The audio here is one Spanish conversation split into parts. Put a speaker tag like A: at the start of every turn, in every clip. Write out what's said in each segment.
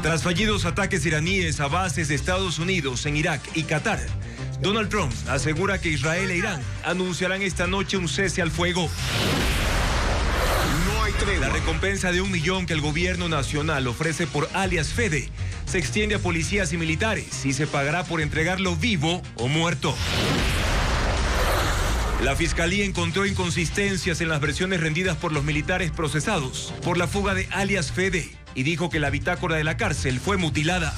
A: Tras fallidos ataques iraníes a bases de Estados Unidos en Irak y Qatar, Donald Trump asegura que Israel e Irán anunciarán esta noche un cese al fuego.
B: No hay tregua.
A: La recompensa de $1 millón que el gobierno nacional ofrece por alias Fede se extiende a policías y militares y se pagará por entregarlo vivo o muerto. La fiscalía encontró inconsistencias en las versiones rendidas por los militares procesados por la fuga de alias Fede y dijo que la bitácora de la cárcel fue mutilada.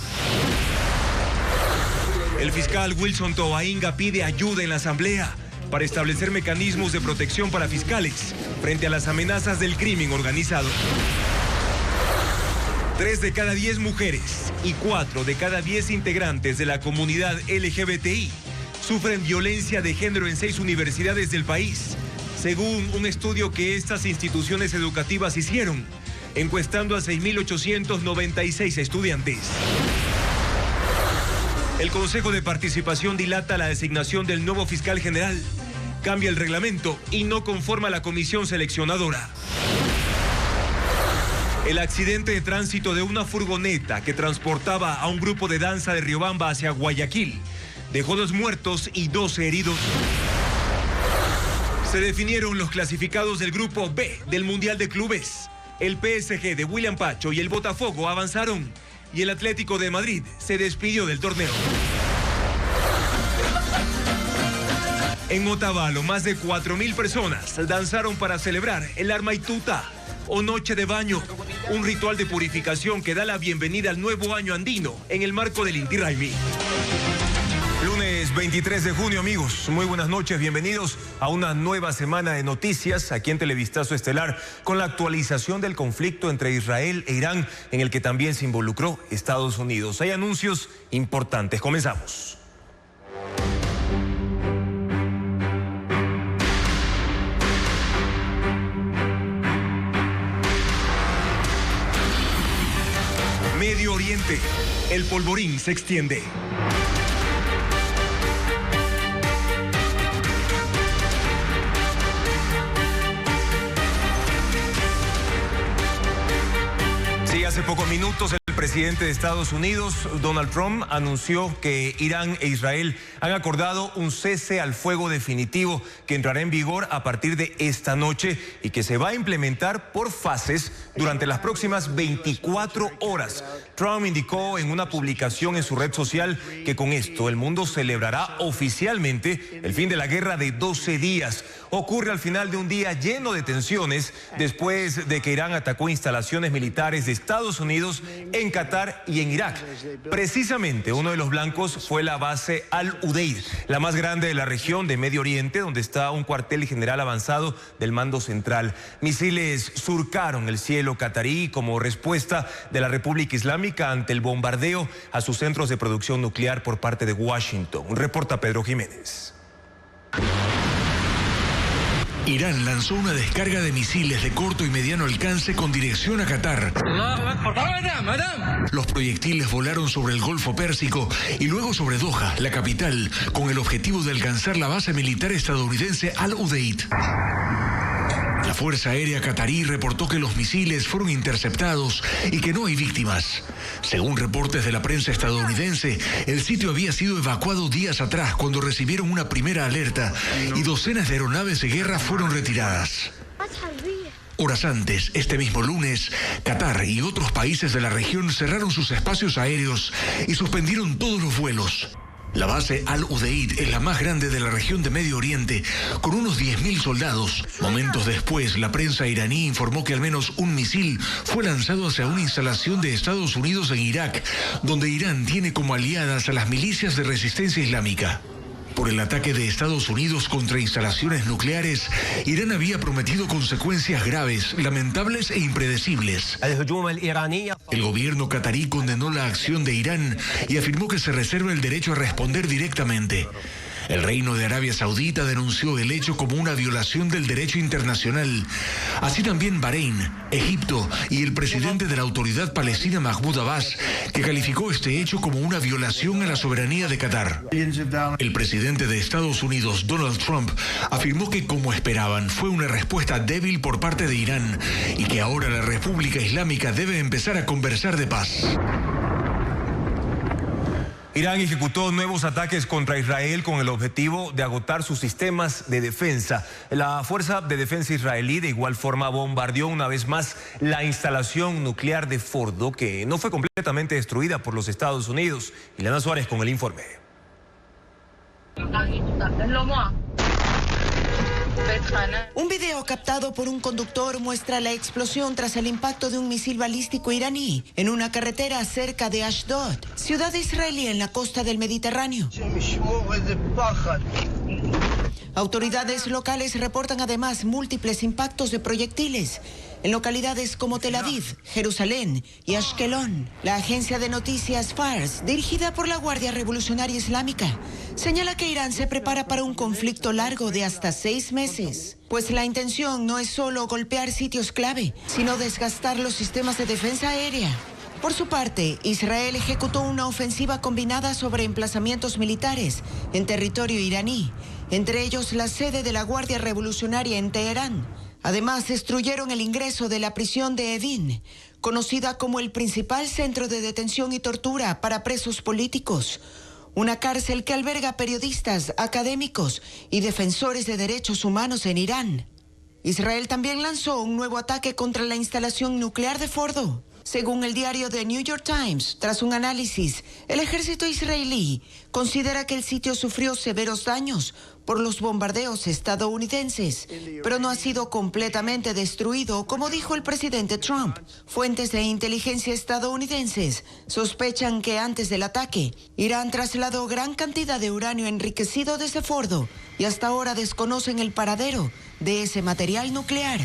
A: El fiscal Wilson Tobainga pide ayuda en la asamblea para establecer mecanismos de protección para fiscales frente a las amenazas del crimen organizado. 3 de cada 10 mujeres y 4 de cada 10 integrantes de la comunidad LGBTI sufren violencia de género en 6 universidades del país, según un estudio que estas instituciones educativas hicieron, encuestando a 6.896 estudiantes. El Consejo de Participación dilata la designación del nuevo fiscal general, cambia el reglamento y no conforma la comisión seleccionadora. El accidente de tránsito de una furgoneta que transportaba a un grupo de danza de Riobamba hacia Guayaquil dejó 2 muertos y 12 heridos. Se definieron los clasificados del grupo B del Mundial de Clubes. El PSG de William Pacho y el Botafogo avanzaron y el Atlético de Madrid se despidió del torneo. En Otavalo, más de 4.000 personas danzaron para celebrar el Armaituta o Noche de Baño, un ritual de purificación que da la bienvenida al nuevo año andino en el marco del Inti Raymi. Lunes 23 de junio, amigos, muy buenas noches, bienvenidos a una nueva semana de noticias aquí en Televistazo Estelar con la actualización del conflicto entre Israel e Irán en el que también se involucró Estados Unidos. Hay anuncios importantes, comenzamos. Medio Oriente, el polvorín se extiende. Hace pocos minutos el presidente de Estados Unidos, Donald Trump, anunció que Irán e Israel han acordado un cese al fuego definitivo que entrará en vigor a partir de esta noche y que se va a implementar por fases durante las próximas 24 horas. Trump indicó en una publicación en su red social que con esto el mundo celebrará oficialmente el fin de la guerra de 12 días. Ocurre al final de un día lleno de tensiones después de que Irán atacó instalaciones militares de Estados Unidos en Qatar y en Irak. Precisamente uno de los blancos fue la base Al-Udeid, la más grande de la región de Medio Oriente, donde está un cuartel general avanzado del mando central. Misiles surcaron el cielo catarí como respuesta de la República Islámica ante el bombardeo a sus centros de producción nuclear por parte de Washington. Reporta Pedro Jiménez.
C: Irán lanzó una descarga de misiles de corto y mediano alcance con dirección a Qatar. Los proyectiles volaron sobre el Golfo Pérsico y luego sobre Doha, la capital, con el objetivo de alcanzar la base militar estadounidense Al-Udeid. La Fuerza Aérea Qatarí reportó que los misiles fueron interceptados y que no hay víctimas. Según reportes de la prensa estadounidense, el sitio había sido evacuado días atrás cuando recibieron una primera alerta y docenas de aeronaves de guerra fueron retiradas. Horas antes, este mismo lunes, Qatar y otros países de la región cerraron sus espacios aéreos y suspendieron todos los vuelos. La base Al-Udeid es la más grande de la región de Medio Oriente, con unos 10.000 soldados. Momentos después, la prensa iraní informó que al menos un misil fue lanzado hacia una instalación de Estados Unidos en Irak, donde Irán tiene como aliadas a las milicias de resistencia islámica. Por el ataque de Estados Unidos contra instalaciones nucleares, Irán había prometido consecuencias graves, lamentables e impredecibles. El gobierno qatarí condenó la acción de Irán y afirmó que se reserva el derecho a responder directamente. El Reino de Arabia Saudita denunció el hecho como una violación del derecho internacional. Así también Bahrein, Egipto y el presidente de la Autoridad Palestina Mahmoud Abbas, que calificó este hecho como una violación a la soberanía de Qatar. El presidente de Estados Unidos, Donald Trump, afirmó que, como esperaban, fue una respuesta débil por parte de Irán y que ahora la República Islámica debe empezar a conversar de paz.
A: Irán ejecutó nuevos ataques contra Israel con el objetivo de agotar sus sistemas de defensa. La Fuerza de Defensa israelí de igual forma bombardeó una vez más la instalación nuclear de Fordo, que no fue completamente destruida por los Estados Unidos. Ileana Suárez con el informe.
B: Un video captado por un conductor muestra la explosión tras el impacto de un misil balístico iraní en una carretera cerca de Ashdod, ciudad israelí en la costa del Mediterráneo. Autoridades locales reportan además múltiples impactos de proyectiles en localidades como Tel Aviv, Jerusalén y Ashkelon. La agencia de noticias Fars, dirigida por la Guardia Revolucionaria Islámica, señala que Irán se prepara para un conflicto largo de hasta 6 meses, pues la intención no es solo golpear sitios clave, sino desgastar los sistemas de defensa aérea. Por su parte, Israel ejecutó una ofensiva combinada sobre emplazamientos militares en territorio iraní, entre ellos la sede de la Guardia Revolucionaria en Teherán. Además, destruyeron el ingreso de la prisión de Evin, conocida como el principal centro de detención y tortura para presos políticos, una cárcel que alberga periodistas, académicos y defensores de derechos humanos en Irán. Israel también lanzó un nuevo ataque contra la instalación nuclear de Fordo. Según el diario The New York Times, tras un análisis, el ejército israelí considera que el sitio sufrió severos daños por los bombardeos estadounidenses, pero no ha sido completamente destruido, como dijo el presidente Trump. Fuentes de inteligencia estadounidenses sospechan que antes del ataque, Irán trasladó gran cantidad de uranio enriquecido desde Fordo y hasta ahora desconocen el paradero de ese material nuclear.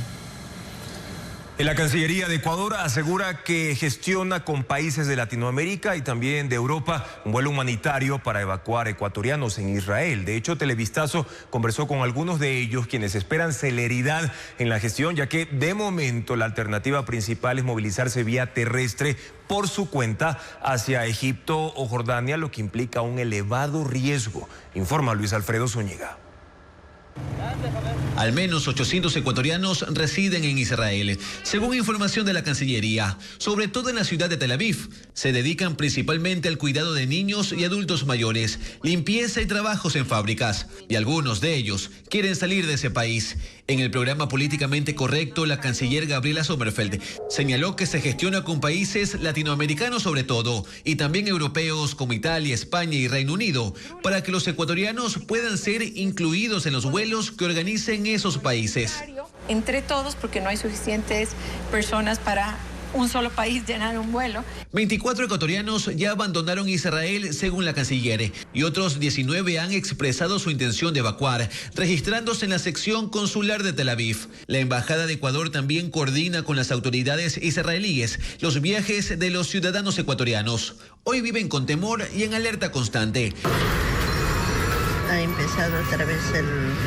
A: La Cancillería de Ecuador asegura que gestiona con países de Latinoamérica y también de Europa un vuelo humanitario para evacuar ecuatorianos en Israel. De hecho, Televistazo conversó con algunos de ellos, quienes esperan celeridad en la gestión, ya que de momento la alternativa principal es movilizarse vía terrestre por su cuenta hacia Egipto o Jordania, lo que implica un elevado riesgo, informa Luis Alfredo Zúñiga.
D: Al menos 800 ecuatorianos residen en Israel. Según información de la Cancillería, sobre todo en la ciudad de Tel Aviv, se dedican principalmente al cuidado de niños y adultos mayores, limpieza y trabajos en fábricas. Y algunos de ellos quieren salir de ese país. En el programa Políticamente Correcto, la canciller Gabriela Sommerfeld señaló que se gestiona con países latinoamericanos sobre todo, y también europeos como Italia, España y Reino Unido, para que los ecuatorianos puedan ser incluidos en los vuelos que organicen esos países.
E: Entre todos, porque no hay suficientes personas para un solo país llenar un vuelo.
D: 24 ecuatorianos ya abandonaron Israel, según la canciller, y otros 19 han expresado su intención de evacuar, registrándose en la sección consular de Tel Aviv. La Embajada de Ecuador también coordina con las autoridades israelíes los viajes de los ciudadanos ecuatorianos. Hoy viven con temor y en alerta constante.
F: Ha empezado otra vez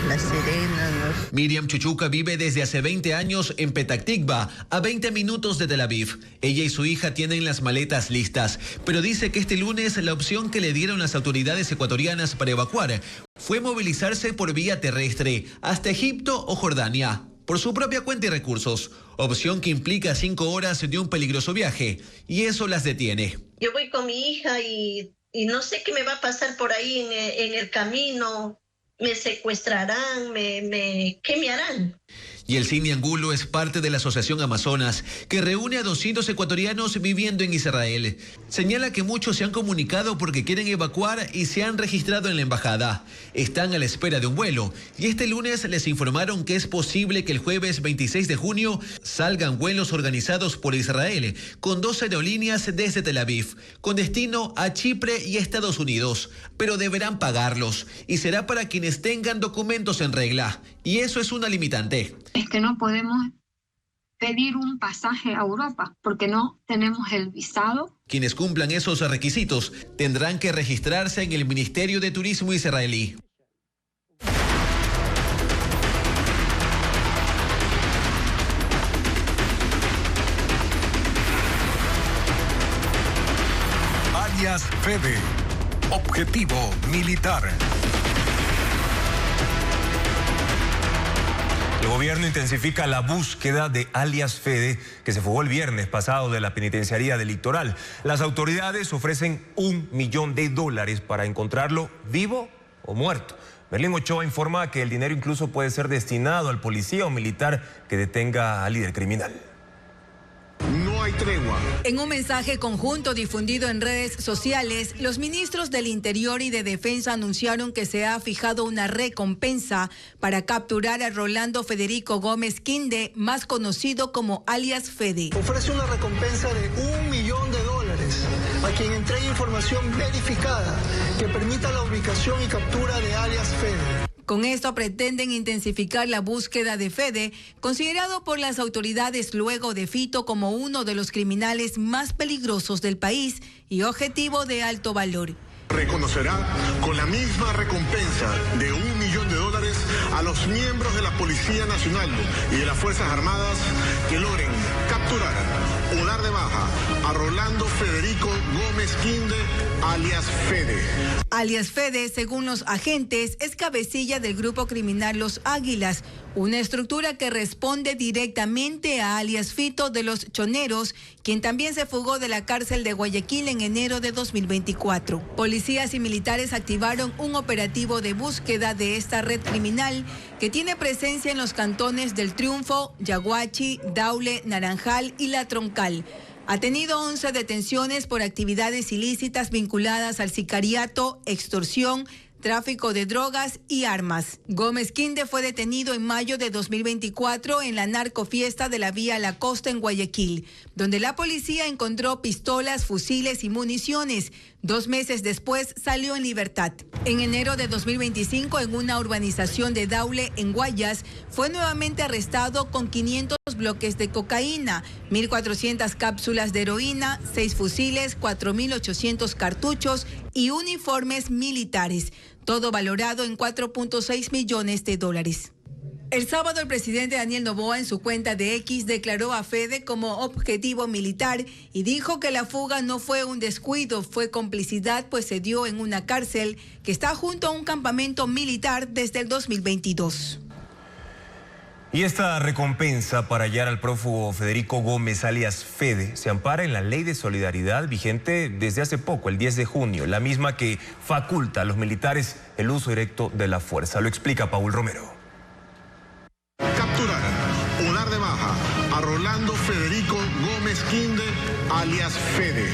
F: las sirenas.
D: Miriam Chuchuca vive desde hace 20 años en Petah Tikva, a 20 minutos de Tel Aviv. Ella y su hija tienen las maletas listas, pero dice que este lunes la opción que le dieron las autoridades ecuatorianas para evacuar fue movilizarse por vía terrestre hasta Egipto o Jordania, por su propia cuenta y recursos, opción que implica 5 horas de un peligroso viaje, y eso las detiene.
F: Yo voy con mi hija y no sé qué me va a pasar por ahí en el camino. Me secuestrarán, ¿qué me harán?
D: Y el Cine Angulo es parte de la Asociación Amazonas, que reúne a 200 ecuatorianos viviendo en Israel. Señala que muchos se han comunicado porque quieren evacuar y se han registrado en la embajada. Están a la espera de un vuelo, y este lunes les informaron que es posible que el jueves 26 de junio salgan vuelos organizados por Israel, con 2 aerolíneas desde Tel Aviv, con destino a Chipre y Estados Unidos, pero deberán pagarlos, y será para quienes tengan documentos en regla, y eso es una limitante.
G: Es que no podemos pedir un pasaje a Europa porque no tenemos el visado.
D: Quienes cumplan esos requisitos tendrán que registrarse en el Ministerio de Turismo israelí.
C: Alias Fede. Objetivo militar.
A: El gobierno intensifica la búsqueda de alias Fede, que se fugó el viernes pasado de la penitenciaría del Litoral. Las autoridades ofrecen $1 millón para encontrarlo vivo o muerto. Berlín Ochoa informa que el dinero incluso puede ser destinado al policía o militar que detenga al líder criminal.
H: No hay tregua.
I: En un mensaje conjunto difundido en redes sociales, los ministros del Interior y de Defensa anunciaron que se ha fijado una recompensa para capturar a Rolando Federico Gómez Quinde, más conocido como alias Fede.
J: Ofrece una recompensa de $1 millón a quien entregue información verificada que permita la ubicación y captura de alias Fede.
I: Con esto pretenden intensificar la búsqueda de Fede, considerado por las autoridades luego de Fito como uno de los criminales más peligrosos del país y objetivo de alto valor.
H: Reconocerá con la misma recompensa de $1 millón a los miembros de la Policía Nacional y de las Fuerzas Armadas que logren capturar o dar de baja a Rolando Federico Gómez Quinde, alias Fede.
I: Alias Fede, según los agentes, es cabecilla del grupo criminal Los Águilas, una estructura que responde directamente a alias Fito de los Choneros, quien también se fugó de la cárcel de Guayaquil en enero de 2024. Policías y militares activaron un operativo de búsqueda de esta red criminal que tiene presencia en los cantones del Triunfo, Yaguachi, Daule, Naranjal y La Troncal. Ha tenido 11 detenciones por actividades ilícitas vinculadas al sicariato, extorsión, tráfico de drogas y armas. Gómez Quinde fue detenido en mayo de 2024 en la narcofiesta de la Vía La Costa en Guayaquil, donde la policía encontró pistolas, fusiles y municiones. 2 meses después salió en libertad. En enero de 2025, en una urbanización de Daule, en Guayas, fue nuevamente arrestado con 500 bloques de cocaína, 1.400 cápsulas de heroína, 6 fusiles, 4.800 cartuchos y uniformes militares, todo valorado en $4.6 millones. El sábado, el presidente Daniel Noboa en su cuenta de X declaró a Fede como objetivo militar y dijo que la fuga no fue un descuido, fue complicidad, pues se dio en una cárcel que está junto a un campamento militar desde el 2022.
A: Y esta recompensa para hallar al prófugo Federico Gómez, alias Fede, se ampara en la Ley de Solidaridad vigente desde hace poco, el 10 de junio, la misma que faculta a los militares el uso directo de la fuerza. Lo explica Paul Romero.
H: Capturar o dar de baja a Rolando Federico Gómez Quinde, alias Fede,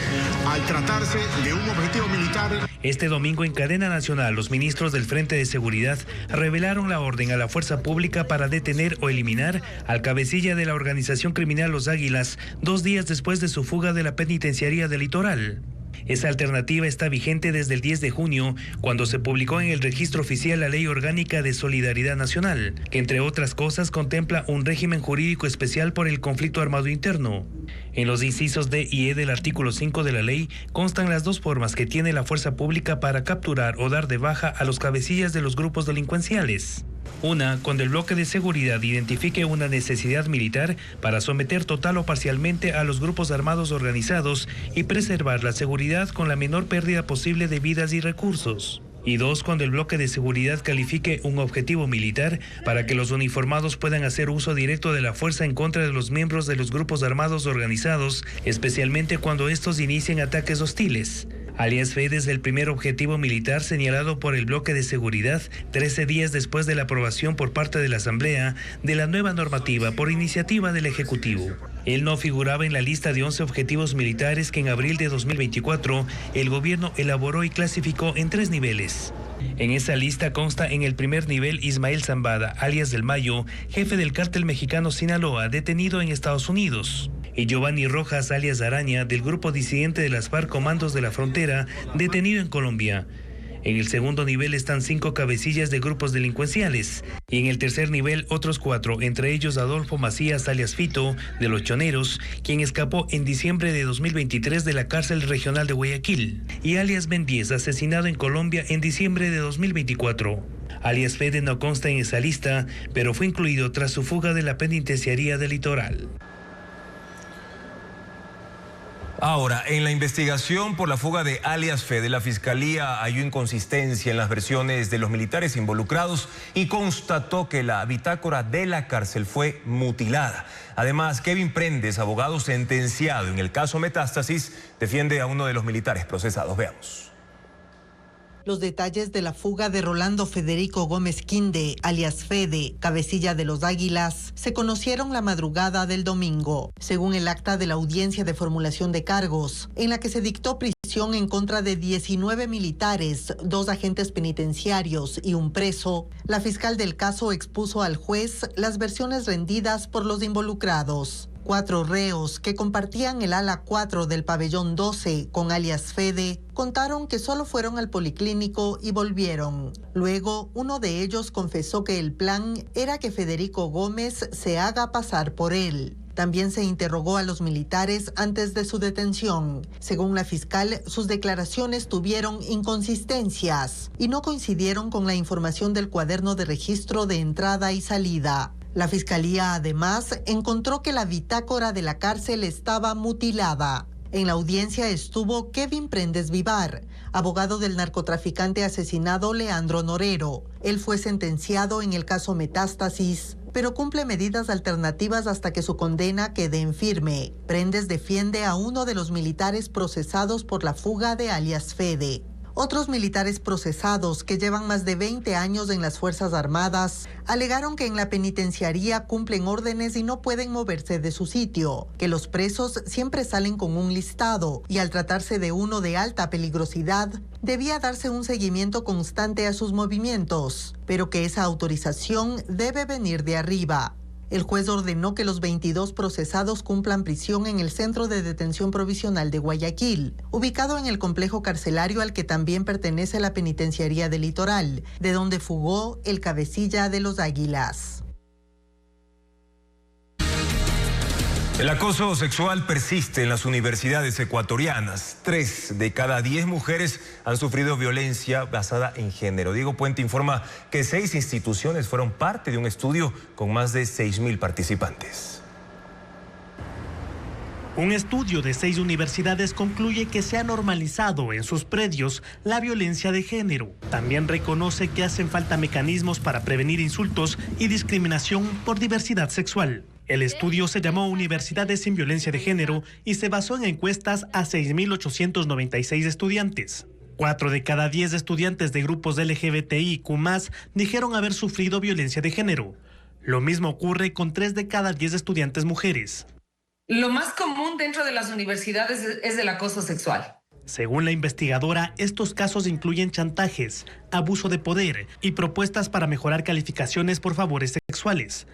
H: al tratarse de un objetivo militar.
K: Este domingo en cadena nacional, los ministros del Frente de Seguridad revelaron la orden a la fuerza pública para detener o eliminar al cabecilla de la organización criminal Los Águilas 2 días después de su fuga de la penitenciaría del Litoral. Esa alternativa está vigente desde el 10 de junio, cuando se publicó en el registro oficial la Ley Orgánica de Solidaridad Nacional, que entre otras cosas contempla un régimen jurídico especial por el conflicto armado interno. En los incisos D y E del artículo 5 de la ley constan las 2 formas que tiene la fuerza pública para capturar o dar de baja a los cabecillas de los grupos delincuenciales. Una, cuando el bloque de seguridad identifique una necesidad militar para someter total o parcialmente a los grupos armados organizados y preservar la seguridad con la menor pérdida posible de vidas y recursos. Y 2, cuando el bloque de seguridad califique un objetivo militar para que los uniformados puedan hacer uso directo de la fuerza en contra de los miembros de los grupos armados organizados, especialmente cuando estos inicien ataques hostiles. Alias Fede es el primer objetivo militar señalado por el bloque de seguridad 13 días después de la aprobación por parte de la Asamblea de la nueva normativa por iniciativa del Ejecutivo. Él no figuraba en la lista de 11 objetivos militares que en abril de 2024 el gobierno elaboró y clasificó en 3 niveles. En esa lista consta en el primer nivel Ismael Zambada, alias Del Mayo, jefe del cártel mexicano Sinaloa, detenido en Estados Unidos. Y Giovanni Rojas, alias Araña, del grupo disidente de las FARC Comandos de la Frontera, detenido en Colombia. En el segundo nivel están 5 cabecillas de grupos delincuenciales. Y en el tercer nivel otros 4, entre ellos Adolfo Macías, alias Fito, de los Choneros, quien escapó en diciembre de 2023 de la cárcel regional de Guayaquil. Y alias Ben 10, asesinado en Colombia en diciembre de 2024. Alias Fede no consta en esa lista, pero fue incluido tras su fuga de la penitenciaría del Litoral.
A: Ahora, en la investigación por la fuga de alias Fede, la Fiscalía halló inconsistencia en las versiones de los militares involucrados y constató que la bitácora de la cárcel fue mutilada. Además, Kevin Prendes, abogado sentenciado en el caso Metástasis, defiende a uno de los militares procesados. Veamos.
L: Los detalles de la fuga de Rolando Federico Gómez Quinde, alias Fede, cabecilla de los Águilas, se conocieron la madrugada del domingo, según el acta de la audiencia de formulación de cargos, en la que se dictó prisión en contra de 19 militares, 2 agentes penitenciarios y un preso. La fiscal del caso expuso al juez las versiones rendidas por los involucrados. 4 reos que compartían el ala 4 del pabellón 12 con alias Fede contaron que solo fueron al policlínico y volvieron. Luego, uno de ellos confesó que el plan era que Federico Gómez se haga pasar por él. También se interrogó a los militares antes de su detención. Según la fiscal, sus declaraciones tuvieron inconsistencias y no coincidieron con la información del cuaderno de registro de entrada y salida. La fiscalía además encontró que la bitácora de la cárcel estaba mutilada. En la audiencia estuvo Kevin Prendes Vivar, abogado del narcotraficante asesinado Leandro Norero. Él fue sentenciado en el caso Metástasis, pero cumple medidas alternativas hasta que su condena quede en firme. Prendes defiende a uno de los militares procesados por la fuga de alias Fede. Otros militares procesados que llevan más de 20 años en las Fuerzas Armadas alegaron que en la penitenciaría cumplen órdenes y no pueden moverse de su sitio, que los presos siempre salen con un listado y al tratarse de uno de alta peligrosidad, debía darse un seguimiento constante a sus movimientos, pero que esa autorización debe venir de arriba. El juez ordenó que los 22 procesados cumplan prisión en el Centro de Detención Provisional de Guayaquil, ubicado en el complejo carcelario al que también pertenece la Penitenciaría del Litoral, de donde fugó el cabecilla de los Águilas.
A: El acoso sexual persiste en las universidades ecuatorianas. 3 de cada 10 mujeres han sufrido violencia basada en género. Diego Puente informa que 6 instituciones fueron parte de un estudio con más de 6.000 participantes.
M: Un estudio de 6 universidades concluye que se ha normalizado en sus predios la violencia de género. También reconoce que hacen falta mecanismos para prevenir insultos y discriminación por diversidad sexual. El estudio se llamó Universidades sin Violencia de Género y se basó en encuestas a 6.896 estudiantes. 4 de cada 10 estudiantes de grupos LGBTIQ+ dijeron haber sufrido violencia de género. Lo mismo ocurre con 3 de cada 10 estudiantes mujeres.
N: Lo más común dentro de las universidades es el acoso sexual.
M: Según la investigadora, estos casos incluyen chantajes, abuso de poder y propuestas para mejorar calificaciones por favores sexuales.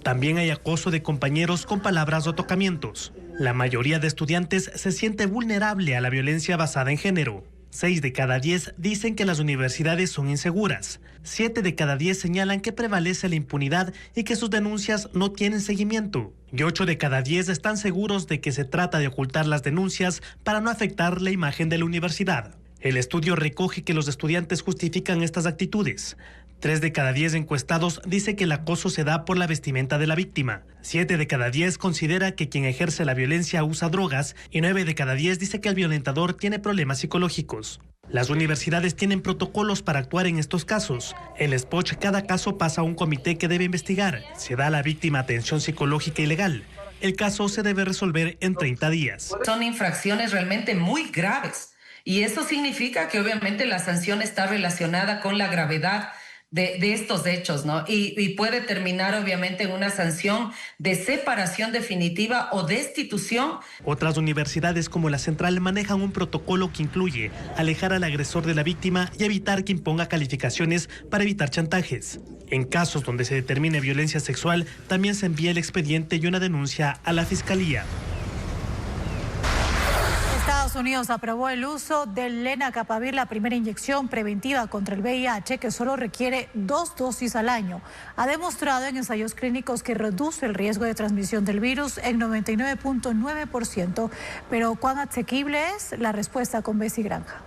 M: También hay acoso de compañeros con palabras o tocamientos. La mayoría de estudiantes se siente vulnerable a la violencia basada en género. 6 de cada 10 dicen que las universidades son inseguras. 7 de cada 10 señalan que prevalece la impunidad y que sus denuncias no tienen seguimiento. Y 8 de cada 10 están seguros de que se trata de ocultar las denuncias para no afectar la imagen de la universidad. El estudio recoge que los estudiantes justifican estas actitudes. 3 de cada 10 encuestados dice que el acoso se da por la vestimenta de la víctima. 7 de cada 10 considera que quien ejerce la violencia usa drogas y 9 de cada 10 dice que el violentador tiene problemas psicológicos. Las universidades tienen protocolos para actuar en estos casos. En el SPOCH, cada caso pasa a un comité que debe investigar. Se da a la víctima atención psicológica y legal. El caso se debe resolver en 30 días.
N: Son infracciones realmente muy graves y eso significa que obviamente la sanción está relacionada con la gravedad de estos hechos, ¿no? Y puede terminar obviamente en una sanción de separación definitiva o destitución.
M: Otras universidades como la Central manejan un protocolo que incluye alejar al agresor de la víctima y evitar que imponga calificaciones para evitar chantajes. En casos donde se determine violencia sexual, también se envía el expediente y una denuncia a la Fiscalía.
O: Estados Unidos aprobó el uso del lenacapavir, la primera inyección preventiva contra el VIH que solo requiere 2 dosis al año. Ha demostrado en ensayos clínicos que reduce el riesgo de transmisión del virus en 99.9%. Pero ¿cuán asequible es? La respuesta con Bessie Granja.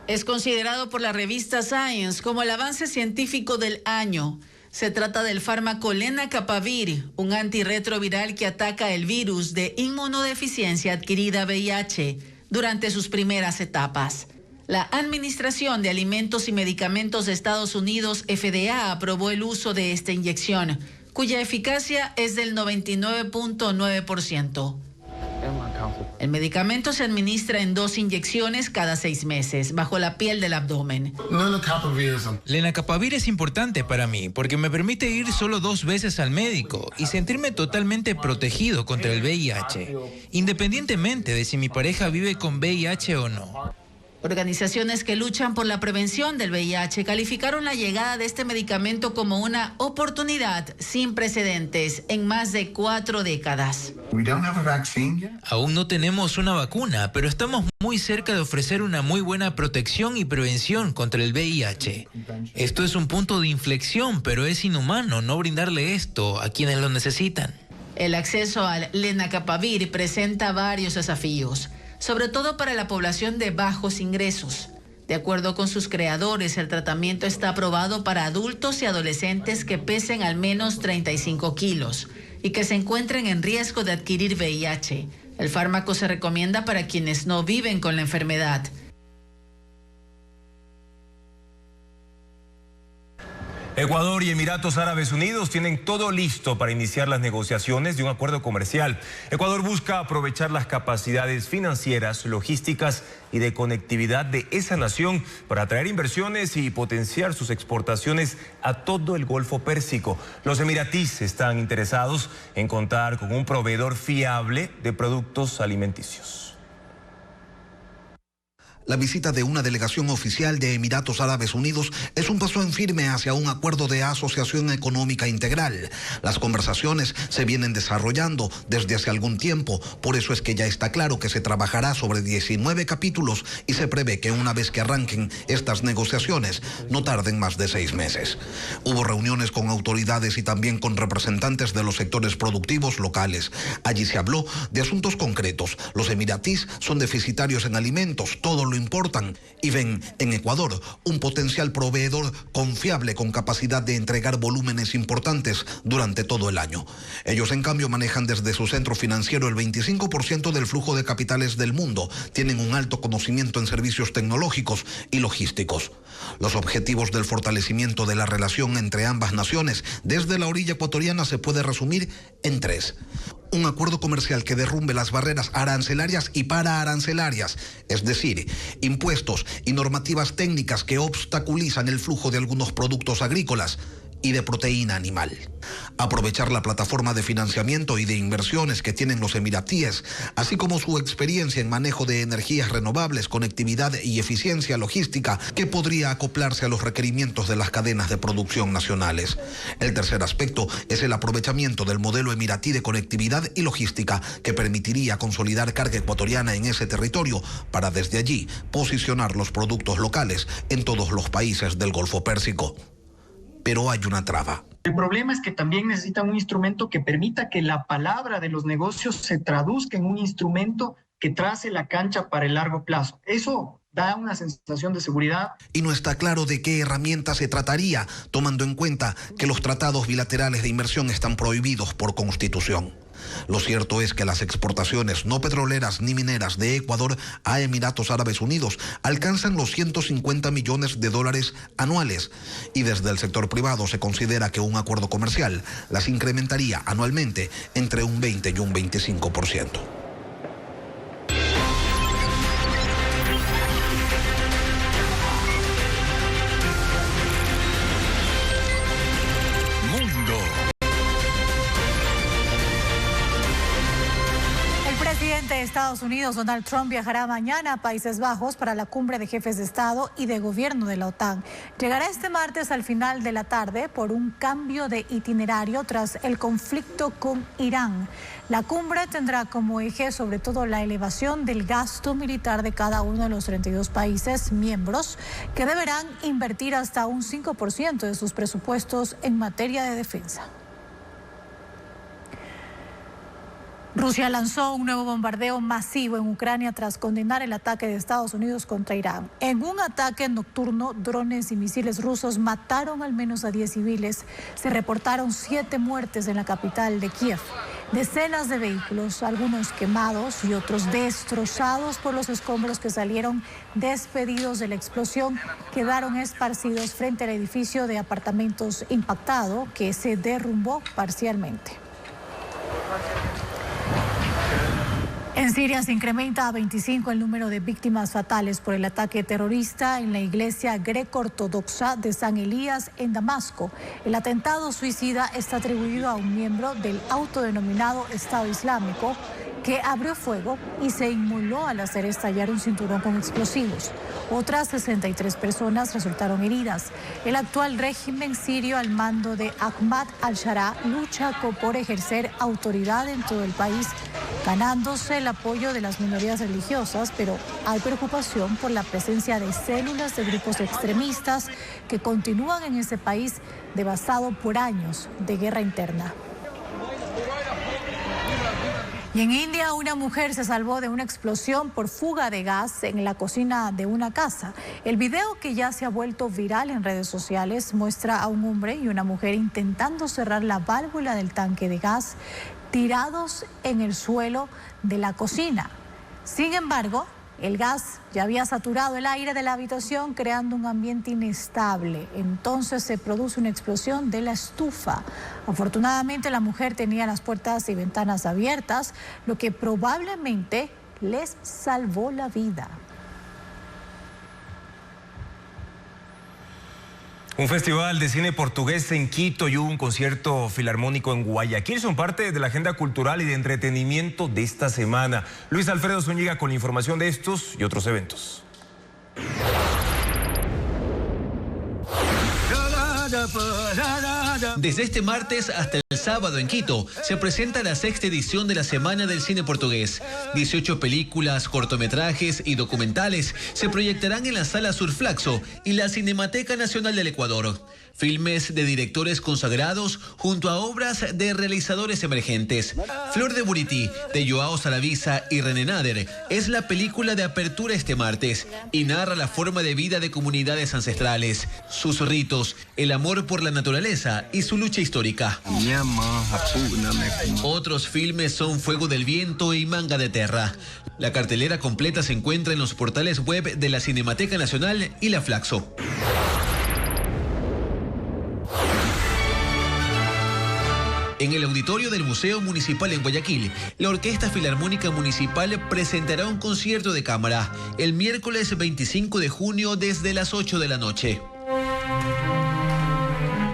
P: Es considerado por la revista Science como el avance científico del año. Se trata del fármaco lenacapavir, un antirretroviral que ataca el virus de inmunodeficiencia adquirida VIH durante sus primeras etapas. La Administración de Alimentos y Medicamentos de Estados Unidos, FDA, aprobó el uso de esta inyección, cuya eficacia es del 99.9%. El medicamento se administra en 2 inyecciones cada 6 meses, bajo la piel del abdomen.
Q: Lenacapavir es importante para mí porque me permite ir solo 2 veces al médico y sentirme totalmente protegido contra el VIH, independientemente de si mi pareja vive con VIH o no.
P: Organizaciones que luchan por la prevención del VIH calificaron la llegada de este medicamento como una oportunidad sin precedentes en más de 4 décadas.
Q: Aún no tenemos una vacuna, pero estamos muy cerca de ofrecer una muy buena protección y prevención contra el VIH. Esto es un punto de inflexión, pero es inhumano no brindarle esto a quienes lo necesitan.
P: El acceso al lenacapavir presenta varios desafíos, sobre todo para la población de bajos ingresos. De acuerdo con sus creadores, el tratamiento está aprobado para adultos y adolescentes que pesen al menos 35 kilos y que se encuentren en riesgo de adquirir VIH. El fármaco se recomienda para quienes no viven con la enfermedad.
A: Ecuador y Emiratos Árabes Unidos tienen todo listo para iniciar las negociaciones de un acuerdo comercial. Ecuador busca aprovechar las capacidades financieras, logísticas y de conectividad de esa nación para atraer inversiones y potenciar sus exportaciones a todo el Golfo Pérsico. Los emiratíes están interesados en contar con un proveedor fiable de productos alimenticios.
R: La visita de una delegación oficial de Emiratos Árabes Unidos es un paso en firme hacia un acuerdo de asociación económica integral. Las conversaciones se vienen desarrollando desde hace algún tiempo, por eso es que ya está claro que se trabajará sobre 19 capítulos y se prevé que una vez que arranquen estas negociaciones no tarden más de 6 meses. Hubo reuniones con autoridades y también con representantes de los sectores productivos locales. Allí se habló de asuntos concretos. Los emiratíes son deficitarios en alimentos, todo lo importan y ven en Ecuador un potencial proveedor confiable con capacidad de entregar volúmenes importantes durante todo el año. Ellos en cambio manejan desde su centro financiero el 25% del flujo de capitales del mundo, tienen un alto conocimiento en servicios tecnológicos y logísticos. Los objetivos del fortalecimiento de la relación entre ambas naciones desde la orilla ecuatoriana se puede resumir en 3. Un acuerdo comercial que derrumbe las barreras arancelarias y pararancelarias, es decir, impuestos y normativas técnicas que obstaculizan el flujo de algunos productos agrícolas y de proteína animal. Aprovechar la plataforma de financiamiento y de inversiones que tienen los emiratíes, así como su experiencia en manejo de energías renovables, conectividad y eficiencia logística que podría acoplarse a los requerimientos de las cadenas de producción nacionales. El tercer aspecto es el aprovechamiento del modelo emiratí de conectividad y logística que permitiría consolidar carga ecuatoriana en ese territorio para desde allí posicionar los productos locales en todos los países del Golfo Pérsico. Pero hay una traba.
S: El problema es que también necesitan un instrumento que permita que la palabra de los negocios se traduzca en un instrumento que trace la cancha para el largo plazo. Eso da una sensación de seguridad.
R: Y no está claro de qué herramienta se trataría, tomando en cuenta que los tratados bilaterales de inversión están prohibidos por Constitución. Lo cierto es que las exportaciones no petroleras ni mineras de Ecuador a Emiratos Árabes Unidos alcanzan los $150 millones anuales y desde el sector privado se considera que un acuerdo comercial las incrementaría anualmente entre un 20 y un 25%.
O: De Estados Unidos, Donald Trump, viajará mañana a Países Bajos para la cumbre de jefes de Estado y de gobierno de la OTAN. Llegará este martes al final de la tarde por un cambio de itinerario tras el conflicto con Irán. La cumbre tendrá como eje sobre todo la elevación del gasto militar de cada uno de los 32 países miembros, que deberán invertir hasta un 5% de sus presupuestos en materia de defensa. Rusia lanzó un nuevo bombardeo masivo en Ucrania tras condenar el ataque de Estados Unidos contra Irán. En un ataque nocturno, drones y misiles rusos mataron al menos a 10 civiles. Se reportaron 7 muertes en la capital de Kiev. Decenas de vehículos, algunos quemados y otros destrozados por los escombros que salieron despedidos de la explosión, quedaron esparcidos frente al edificio de apartamentos impactado que se derrumbó parcialmente. En Siria se incrementa a 25 el número de víctimas fatales por el ataque terrorista en la iglesia greco-ortodoxa de San Elías en Damasco. El atentado suicida está atribuido a un miembro del autodenominado Estado Islámico que abrió fuego y se inmoló al hacer estallar un cinturón con explosivos. Otras 63 personas resultaron heridas. El actual régimen sirio al mando de Ahmad al-Sharaa lucha por ejercer autoridad en todo el país, ganándose el apoyo de las minorías religiosas, pero hay preocupación por la presencia de células de grupos extremistas que continúan en ese país devastado por años de guerra interna. Y en India, una mujer se salvó de una explosión por fuga de gas en la cocina de una casa. El video, que ya se ha vuelto viral en redes sociales, muestra a un hombre y una mujer intentando cerrar la válvula del tanque de gas, tirados en el suelo de la cocina. Sin embargo, el gas ya había saturado el aire de la habitación, creando un ambiente inestable. Entonces se produce una explosión de la estufa. Afortunadamente, la mujer tenía las puertas y ventanas abiertas, lo que probablemente les salvó la vida.
A: Un festival de cine portugués en Quito y un concierto filarmónico en Guayaquil son parte de la agenda cultural y de entretenimiento de esta semana. Luis Alfredo Zúñiga con la información de estos y otros eventos.
D: Desde este martes hasta el sábado en Quito se presenta la 6ª edición de la Semana del Cine Portugués. 18 películas, cortometrajes y documentales se proyectarán en la Sala Surflaxo y la Cinemateca Nacional del Ecuador. Filmes de directores consagrados junto a obras de realizadores emergentes. Flor de Buriti, de Joao Saravisa y René Nader, es la película de apertura este martes y narra la forma de vida de comunidades ancestrales, sus ritos, el amor por la naturaleza y su lucha histórica. Otros filmes son Fuego del Viento y Manga de Terra. La cartelera completa se encuentra en los portales web de la Cinemateca Nacional y la Flaxo. En el auditorio del Museo Municipal en Guayaquil, la Orquesta Filarmónica Municipal presentará un concierto de cámara el miércoles 25 de junio desde las 8 de la noche.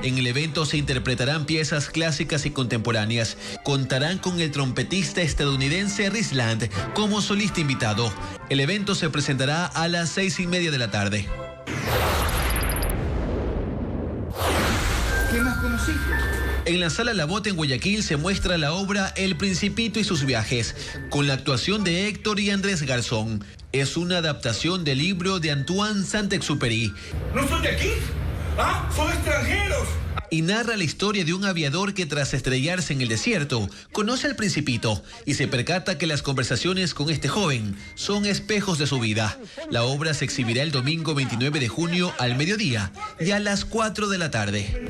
D: En el evento se interpretarán piezas clásicas y contemporáneas. Contarán con el trompetista estadounidense Risland como solista invitado. El evento se presentará a las 6:30 de la tarde.
C: ¿Qué más conociste?
D: En la Sala La Bota en Guayaquil se muestra la obra El Principito y sus viajes, con la actuación de Héctor y Andrés Garzón. Es una adaptación del libro de Antoine Saint-Exupéry.
C: ¿No son de aquí? ¡Ah! ¡Son extranjeros!
D: Y narra la historia de un aviador que, tras estrellarse en el desierto, conoce al Principito y se percata que las conversaciones con este joven son espejos de su vida. La obra se exhibirá el domingo 29 de junio al mediodía y a las 4 de la tarde.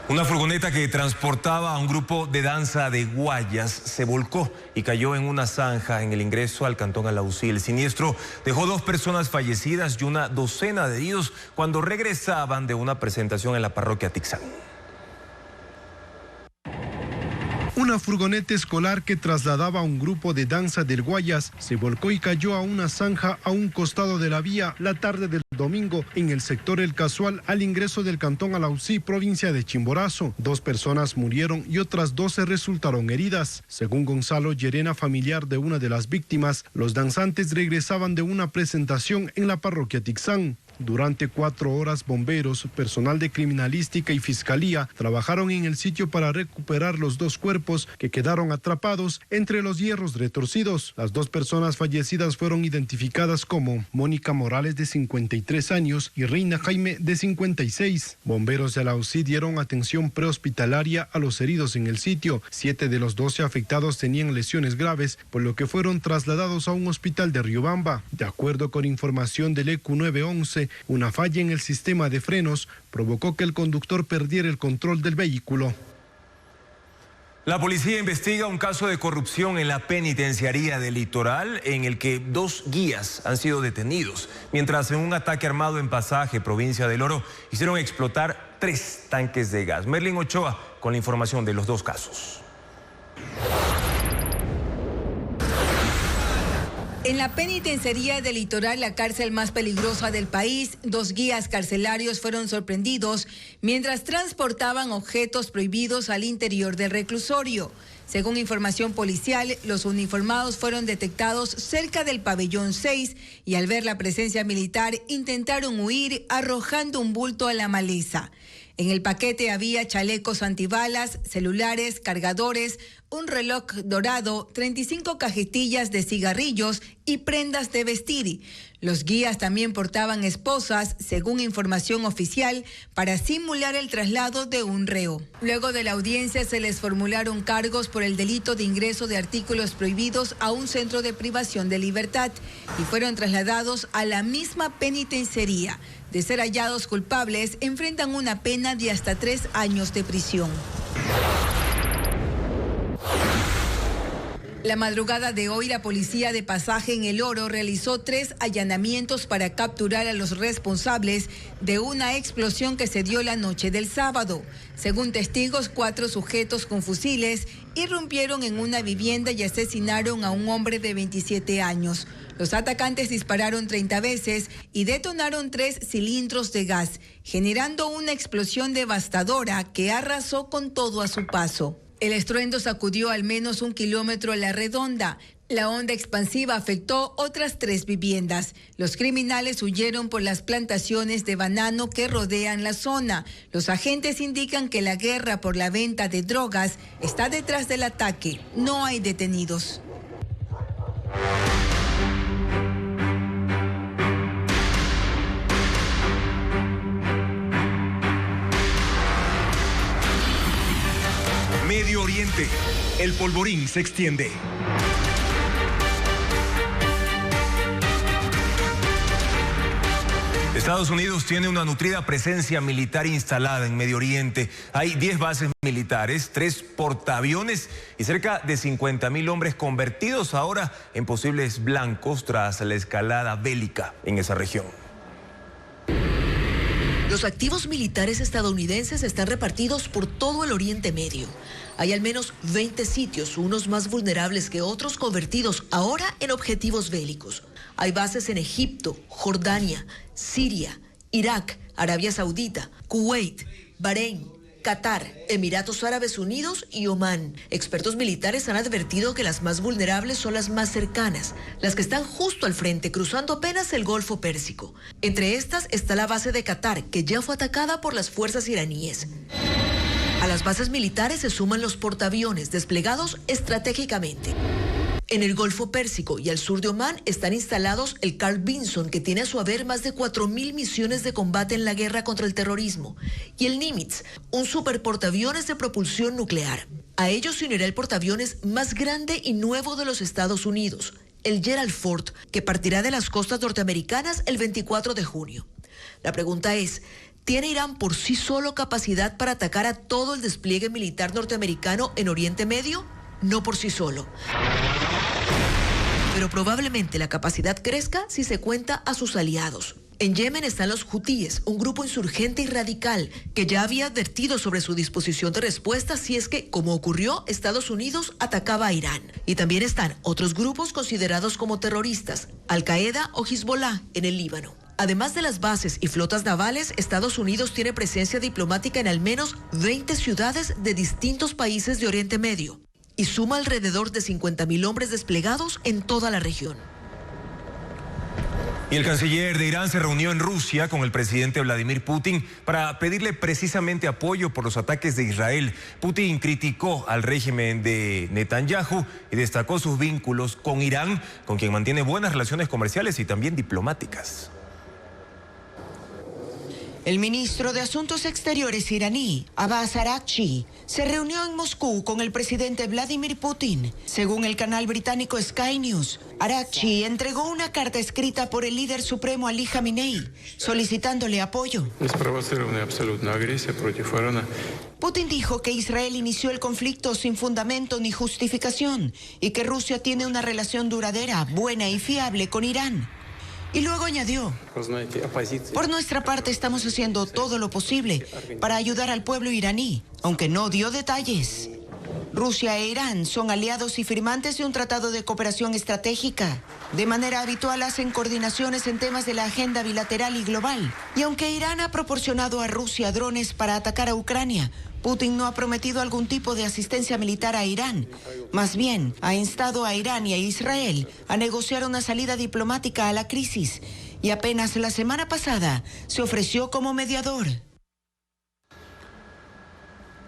A: Una furgoneta que transportaba a un grupo de danza de Guayas se volcó y cayó en una zanja en el ingreso al cantón Alausí. El siniestro dejó 2 personas fallecidas y una docena de heridos cuando regresaban de una presentación en la parroquia Tixán.
T: Una furgoneta escolar que trasladaba a un grupo de danza del Guayas se volcó y cayó a una zanja a un costado de la vía la tarde del domingo en el sector El Casual al ingreso del cantón Alausí, provincia de Chimborazo. 2 personas murieron y otras 12 resultaron heridas. Según Gonzalo Llerena, familiar de una de las víctimas, los danzantes regresaban de una presentación en la parroquia Tixán. Durante 4 horas, bomberos, personal de criminalística y fiscalía trabajaron en el sitio para recuperar los 2 cuerpos que quedaron atrapados entre los hierros retorcidos. Las 2 personas fallecidas fueron identificadas como Mónica Morales, de 53 años, y Reina Jaime, de 56. Bomberos de la UCI dieron atención prehospitalaria a los heridos en el sitio. 7 de los 12 afectados tenían lesiones graves, por lo que fueron trasladados a un hospital de Riobamba. De acuerdo con información del EQ 911, una falla en el sistema de frenos provocó que el conductor perdiera el control del vehículo.
A: La policía investiga un caso de corrupción en la penitenciaría del Litoral, en el que 2 guías han sido detenidos, mientras en un ataque armado en Pasaje, provincia del Oro, hicieron explotar 3 tanques de gas. Merlin Ochoa con la información de los 2 casos.
I: En la penitenciaría del Litoral, la cárcel más peligrosa del país, 2 guías carcelarios fueron sorprendidos mientras transportaban objetos prohibidos al interior del reclusorio. Según información policial, los uniformados fueron detectados cerca del pabellón 6 y al ver la presencia militar intentaron huir arrojando un bulto a la maleza. En el paquete había chalecos antibalas, celulares, cargadores, un reloj dorado, 35 cajetillas de cigarrillos y prendas de vestir. Los guías también portaban esposas, según información oficial, para simular el traslado de un reo. Luego de la audiencia se les formularon cargos por el delito de ingreso de artículos prohibidos a un centro de privación de libertad y fueron trasladados a la misma penitenciaría. De ser hallados culpables, enfrentan una pena de hasta 3 años de prisión. La madrugada de hoy, la policía de Pasaje en el Oro realizó 3 allanamientos para capturar a los responsables de una explosión que se dio la noche del sábado. Según testigos, 4 sujetos con fusiles irrumpieron en una vivienda y asesinaron a un hombre de 27 años. Los atacantes dispararon 30 veces y detonaron 3 cilindros de gas, generando una explosión devastadora que arrasó con todo a su paso. El estruendo sacudió al menos 1 kilómetro a la redonda. La onda expansiva afectó otras 3 viviendas. Los criminales huyeron por las plantaciones de banano que rodean la zona. Los agentes indican que la guerra por la venta de drogas está detrás del ataque. No hay detenidos.
A: Medio Oriente, el polvorín se extiende. Estados Unidos tiene una nutrida presencia militar instalada en Medio Oriente. Hay 10 bases militares, 3 portaaviones y cerca de 50.000 hombres convertidos ahora en posibles blancos tras la escalada bélica en esa región.
U: Los activos militares estadounidenses están repartidos por todo el Oriente Medio. Hay al menos 20 sitios, unos más vulnerables que otros, convertidos ahora en objetivos bélicos. Hay bases en Egipto, Jordania, Siria, Irak, Arabia Saudita, Kuwait, Bahrein, Qatar, Emiratos Árabes Unidos y Omán. Expertos militares han advertido que las más vulnerables son las más cercanas, las que están justo al frente, cruzando apenas el Golfo Pérsico. Entre estas está la base de Qatar, que ya fue atacada por las fuerzas iraníes. A las bases militares se suman los portaaviones desplegados estratégicamente. En el Golfo Pérsico y al sur de Omán están instalados el Carl Vinson, que tiene a su haber más de 4.000 misiones de combate en la guerra contra el terrorismo, y el Nimitz, un superportaaviones de propulsión nuclear. A ellos se unirá el portaaviones más grande y nuevo de los Estados Unidos, el Gerald Ford, que partirá de las costas norteamericanas el 24 de junio. La pregunta es, ¿tiene Irán por sí solo capacidad para atacar a todo el despliegue militar norteamericano en Oriente Medio? No por sí solo. Pero probablemente la capacidad crezca si se cuenta a sus aliados. En Yemen están los hutíes, un grupo insurgente y radical que ya había advertido sobre su disposición de respuesta si es que, como ocurrió, Estados Unidos atacaba a Irán. Y también están otros grupos considerados como terroristas, Al-Qaeda o Hezbollah en el Líbano. Además de las bases y flotas navales, Estados Unidos tiene presencia diplomática en al menos 20 ciudades de distintos países de Oriente Medio y suma alrededor de 50.000 hombres desplegados en toda la región.
A: Y el canciller de Irán se reunió en Rusia con el presidente Vladimir Putin para pedirle precisamente apoyo por los ataques de Israel. Putin criticó al régimen de Netanyahu y destacó sus vínculos con Irán, con quien mantiene buenas relaciones comerciales y también diplomáticas.
B: El ministro de Asuntos Exteriores iraní, Abbas Araghchi, se reunió en Moscú con el presidente Vladimir Putin. Según el canal británico Sky News, Araghchi entregó una carta escrita por el líder supremo Ali Khamenei, solicitándole apoyo. Putin dijo que Israel inició el conflicto sin fundamento ni justificación y que Rusia tiene una relación duradera, buena y fiable con Irán. Y luego añadió, por nuestra parte estamos haciendo todo lo posible para ayudar al pueblo iraní, aunque no dio detalles. Rusia e Irán son aliados y firmantes de un tratado de cooperación estratégica. De manera habitual hacen coordinaciones en temas de la agenda bilateral y global. Y aunque Irán ha proporcionado a Rusia drones para atacar a Ucrania, Putin no ha prometido algún tipo de asistencia militar a Irán. Más bien, ha instado a Irán y a Israel a negociar una salida diplomática a la crisis. Y apenas la semana pasada se ofreció como mediador.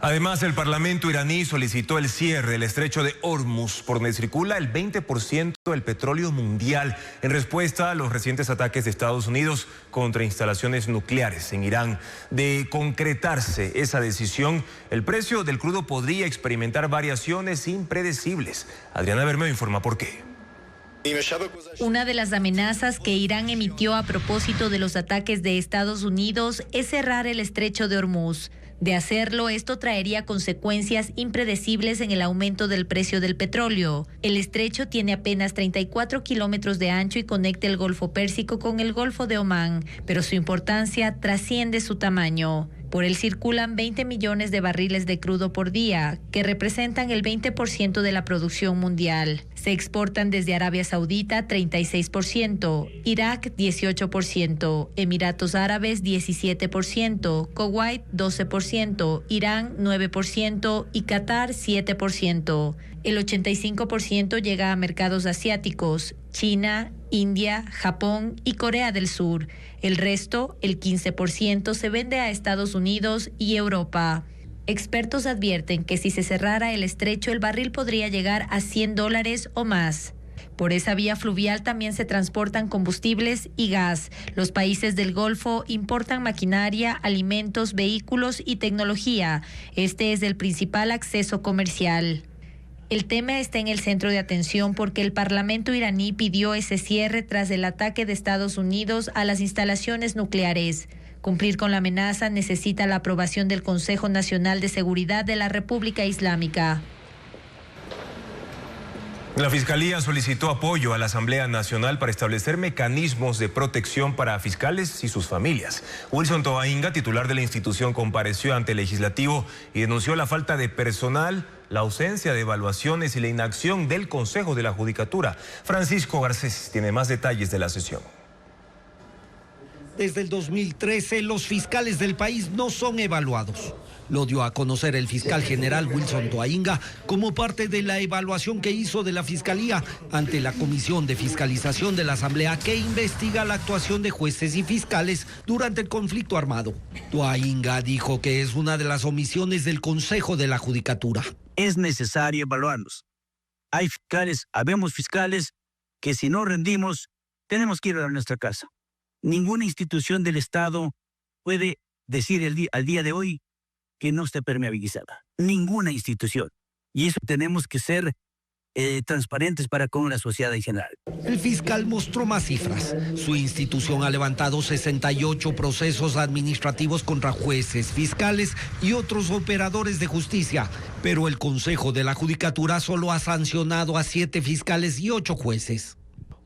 A: Además, el Parlamento iraní solicitó el cierre del estrecho de Hormuz, por donde circula el 20% del petróleo mundial, en respuesta a los recientes ataques de Estados Unidos contra instalaciones nucleares en Irán. De concretarse esa decisión, el precio del crudo podría experimentar variaciones impredecibles. Adriana Bermeo informa por qué.
V: Una de las amenazas que Irán emitió a propósito de los ataques de Estados Unidos es cerrar el estrecho de Hormuz. De hacerlo, esto traería consecuencias impredecibles en el aumento del precio del petróleo. El estrecho tiene apenas 34 kilómetros de ancho y conecta el Golfo Pérsico con el Golfo de Omán, pero su importancia trasciende su tamaño. Por él circulan 20 millones de barriles de crudo por día, que representan el 20% de la producción mundial. Se exportan desde Arabia Saudita 36%, Irak 18%, Emiratos Árabes 17%, Kuwait 12%, Irán 9% y Qatar 7%. El 85% llega a mercados asiáticos, China, India, Japón y Corea del Sur. El resto, el 15%, se vende a Estados Unidos y Europa. Expertos advierten que si se cerrara el estrecho, el barril podría llegar a $100 o más. Por esa vía fluvial también se transportan combustibles y gas. Los países del Golfo importan maquinaria, alimentos, vehículos y tecnología. Este es el principal acceso comercial. El tema está en el centro de atención porque el Parlamento iraní pidió ese cierre tras el ataque de Estados Unidos a las instalaciones nucleares. Cumplir con la amenaza necesita la aprobación del Consejo Nacional de Seguridad de la República Islámica.
A: La Fiscalía solicitó apoyo a la Asamblea Nacional para establecer mecanismos de protección para fiscales y sus familias. Wilson Toainga, titular de la institución, compareció ante el Legislativo y denunció la falta de personal, la ausencia de evaluaciones y la inacción del Consejo de la Judicatura. Francisco Garcés tiene más detalles de la sesión.
W: Desde el 2013, los fiscales del país no son evaluados. Lo dio a conocer el fiscal general Wilson Toainga como parte de la evaluación que hizo de la Fiscalía ante la Comisión de Fiscalización de la Asamblea que investiga la actuación de jueces y fiscales durante el conflicto armado. Toainga dijo que es una de las omisiones del Consejo de la Judicatura.
X: Es necesario evaluarlos. Hay fiscales, habemos fiscales que si no rendimos, tenemos que ir a nuestra casa. Ninguna institución del Estado puede decir al día de hoy que no esté permeabilizada. Ninguna institución. Y eso tenemos que ser transparentes para con la sociedad en general.
W: El fiscal mostró más cifras. Su institución ha levantado 68 procesos administrativos contra jueces, fiscales y otros operadores de justicia, pero el Consejo de la Judicatura solo ha sancionado a 7 fiscales y 8 jueces.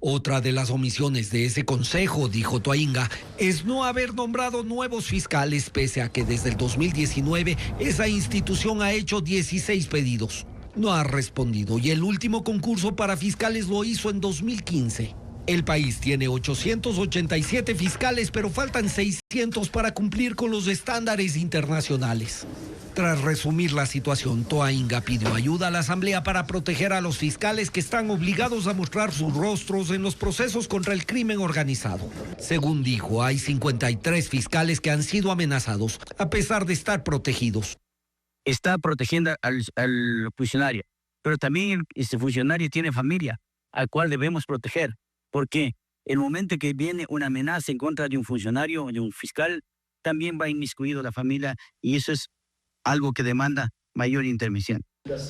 W: Otra de las omisiones de ese consejo, dijo Toainga, es no haber nombrado nuevos fiscales, pese a que desde el 2019 esa institución ha hecho 16 pedidos. No ha respondido y el último concurso para fiscales lo hizo en 2015. El país tiene 887 fiscales, pero faltan 600 para cumplir con los estándares internacionales. Tras resumir la situación, Toa Inga pidió ayuda a la Asamblea para proteger a los fiscales que están obligados a mostrar sus rostros en los procesos contra el crimen organizado. Según dijo, hay 53 fiscales que han sido amenazados, a pesar de estar protegidos.
X: Está protegiendo al funcionario, pero también este funcionario tiene familia, al cual debemos proteger. Porque el momento que viene una amenaza en contra de un funcionario, de un fiscal, también va inmiscuido la familia y eso es algo que demanda mayor intervención.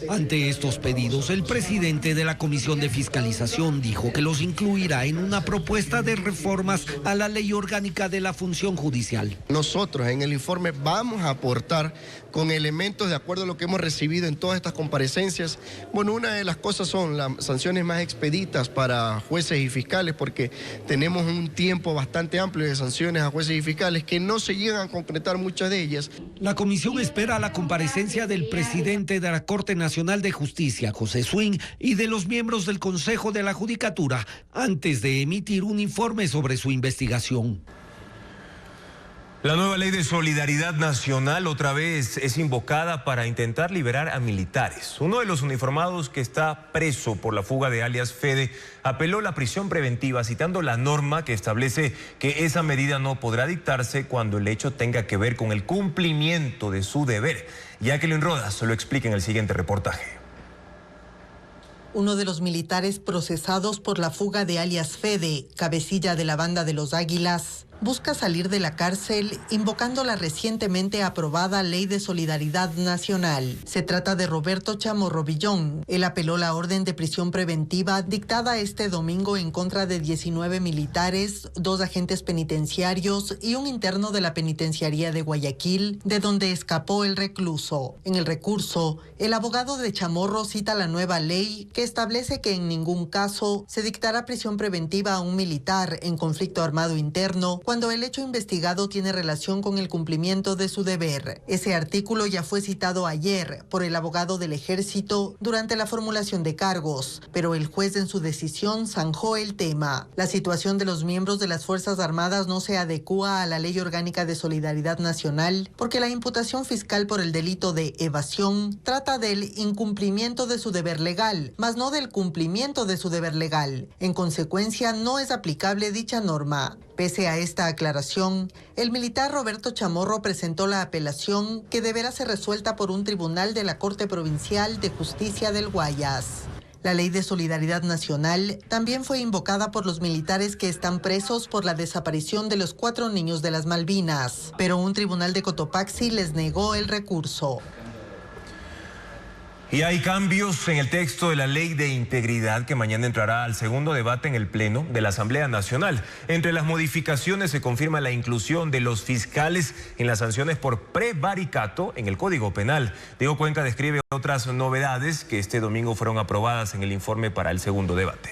W: Ante estos pedidos, el presidente de la Comisión de Fiscalización dijo que los incluirá en una propuesta de reformas a la Ley Orgánica de la Función Judicial.
E: Nosotros en el informe vamos a aportar con elementos de acuerdo a lo que hemos recibido en todas estas comparecencias. Bueno, una de las cosas son las sanciones más expeditas para jueces y fiscales, porque tenemos un tiempo bastante amplio de sanciones a jueces y fiscales que no se llegan a concretar muchas de ellas.
W: La comisión espera la comparecencia del presidente de la Corte Nacional de Justicia, José Swing, y de los miembros del Consejo de la Judicatura antes de emitir un informe sobre su investigación.
A: La nueva ley de solidaridad nacional otra vez es invocada para intentar liberar a militares. Uno de los uniformados que está preso por la fuga de alias Fede apeló la prisión preventiva citando la norma que establece que esa medida no podrá dictarse cuando el hecho tenga que ver con el cumplimiento de su deber. Jacqueline Rodas lo explica en el siguiente reportaje.
L: Uno de los militares procesados por la fuga de alias Fede, cabecilla de la banda de los Águilas, busca salir de la cárcel invocando la recientemente aprobada Ley de Solidaridad Nacional. Se trata de Roberto Chamorro Villón. Él apeló la orden de prisión preventiva dictada este domingo en contra de 19 militares, 2 agentes penitenciarios y un interno de la penitenciaría de Guayaquil, de donde escapó el recluso. En el recurso, el abogado de Chamorro cita la nueva ley que establece que en ningún caso se dictará prisión preventiva a un militar en conflicto armado interno cuando el hecho investigado tiene relación con el cumplimiento de su deber. Ese artículo ya fue citado ayer por el abogado del Ejército durante la formulación de cargos, pero el juez en su decisión zanjó el tema. La situación de los miembros de las Fuerzas Armadas no se adecúa a la Ley Orgánica de Solidaridad Nacional porque la imputación fiscal por el delito de evasión trata del incumplimiento de su deber legal, mas no del cumplimiento de su deber legal. En consecuencia, no es aplicable dicha norma. Pese a esta aclaración, el militar Roberto Chamorro presentó la apelación que deberá ser resuelta por un tribunal de la Corte Provincial de Justicia del Guayas. La Ley de Solidaridad Nacional también fue invocada por los militares que están presos por la desaparición de los 4 niños de las Malvinas, pero un tribunal de Cotopaxi les negó el recurso.
A: Y hay cambios en el texto de la Ley de Integridad que mañana entrará al segundo debate en el Pleno de la Asamblea Nacional. Entre las modificaciones se confirma la inclusión de los fiscales en las sanciones por prevaricato en el Código Penal. Diego Cuenca describe otras novedades que este domingo fueron aprobadas en el informe para el segundo debate.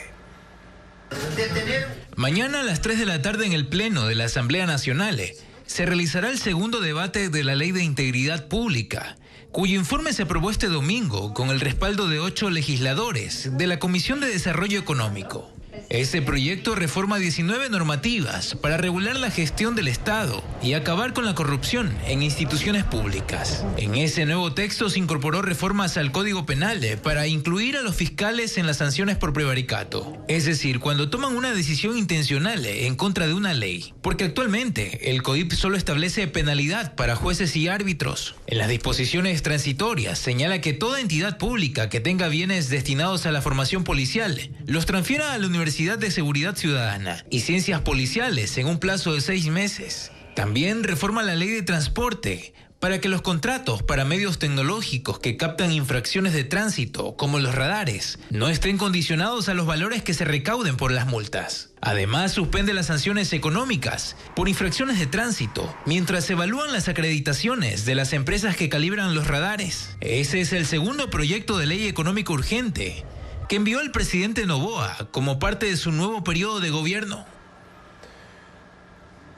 Q: Mañana a las 3 de la tarde en el Pleno de la Asamblea Nacional se realizará el segundo debate de la Ley de Integridad Pública, cuyo informe se aprobó este domingo con el respaldo de 8 legisladores de la Comisión de Desarrollo Económico. Este proyecto reforma 19 normativas para regular la gestión del Estado y acabar con la corrupción en instituciones públicas. En ese nuevo texto se incorporó reformas al Código Penal para incluir a los fiscales en las sanciones por prevaricato. Es decir, cuando toman una decisión intencional en contra de una ley. Porque actualmente el CODIP solo establece penalidad para jueces y árbitros. En las disposiciones transitorias señala que toda entidad pública que tenga bienes destinados a la formación policial los transfiera a la Universidad de Seguridad Ciudadana y Ciencias Policiales en un plazo de 6 meses. También reforma la ley de transporte para que los contratos para medios tecnológicos que captan infracciones de tránsito, como los radares, no estén condicionados a los valores que se recauden por las multas. Además, suspende las sanciones económicas por infracciones de tránsito, mientras se evalúan las acreditaciones de las empresas que calibran los radares. Ese es el segundo proyecto de ley económico urgente que envió el presidente Noboa como parte de su nuevo periodo de gobierno.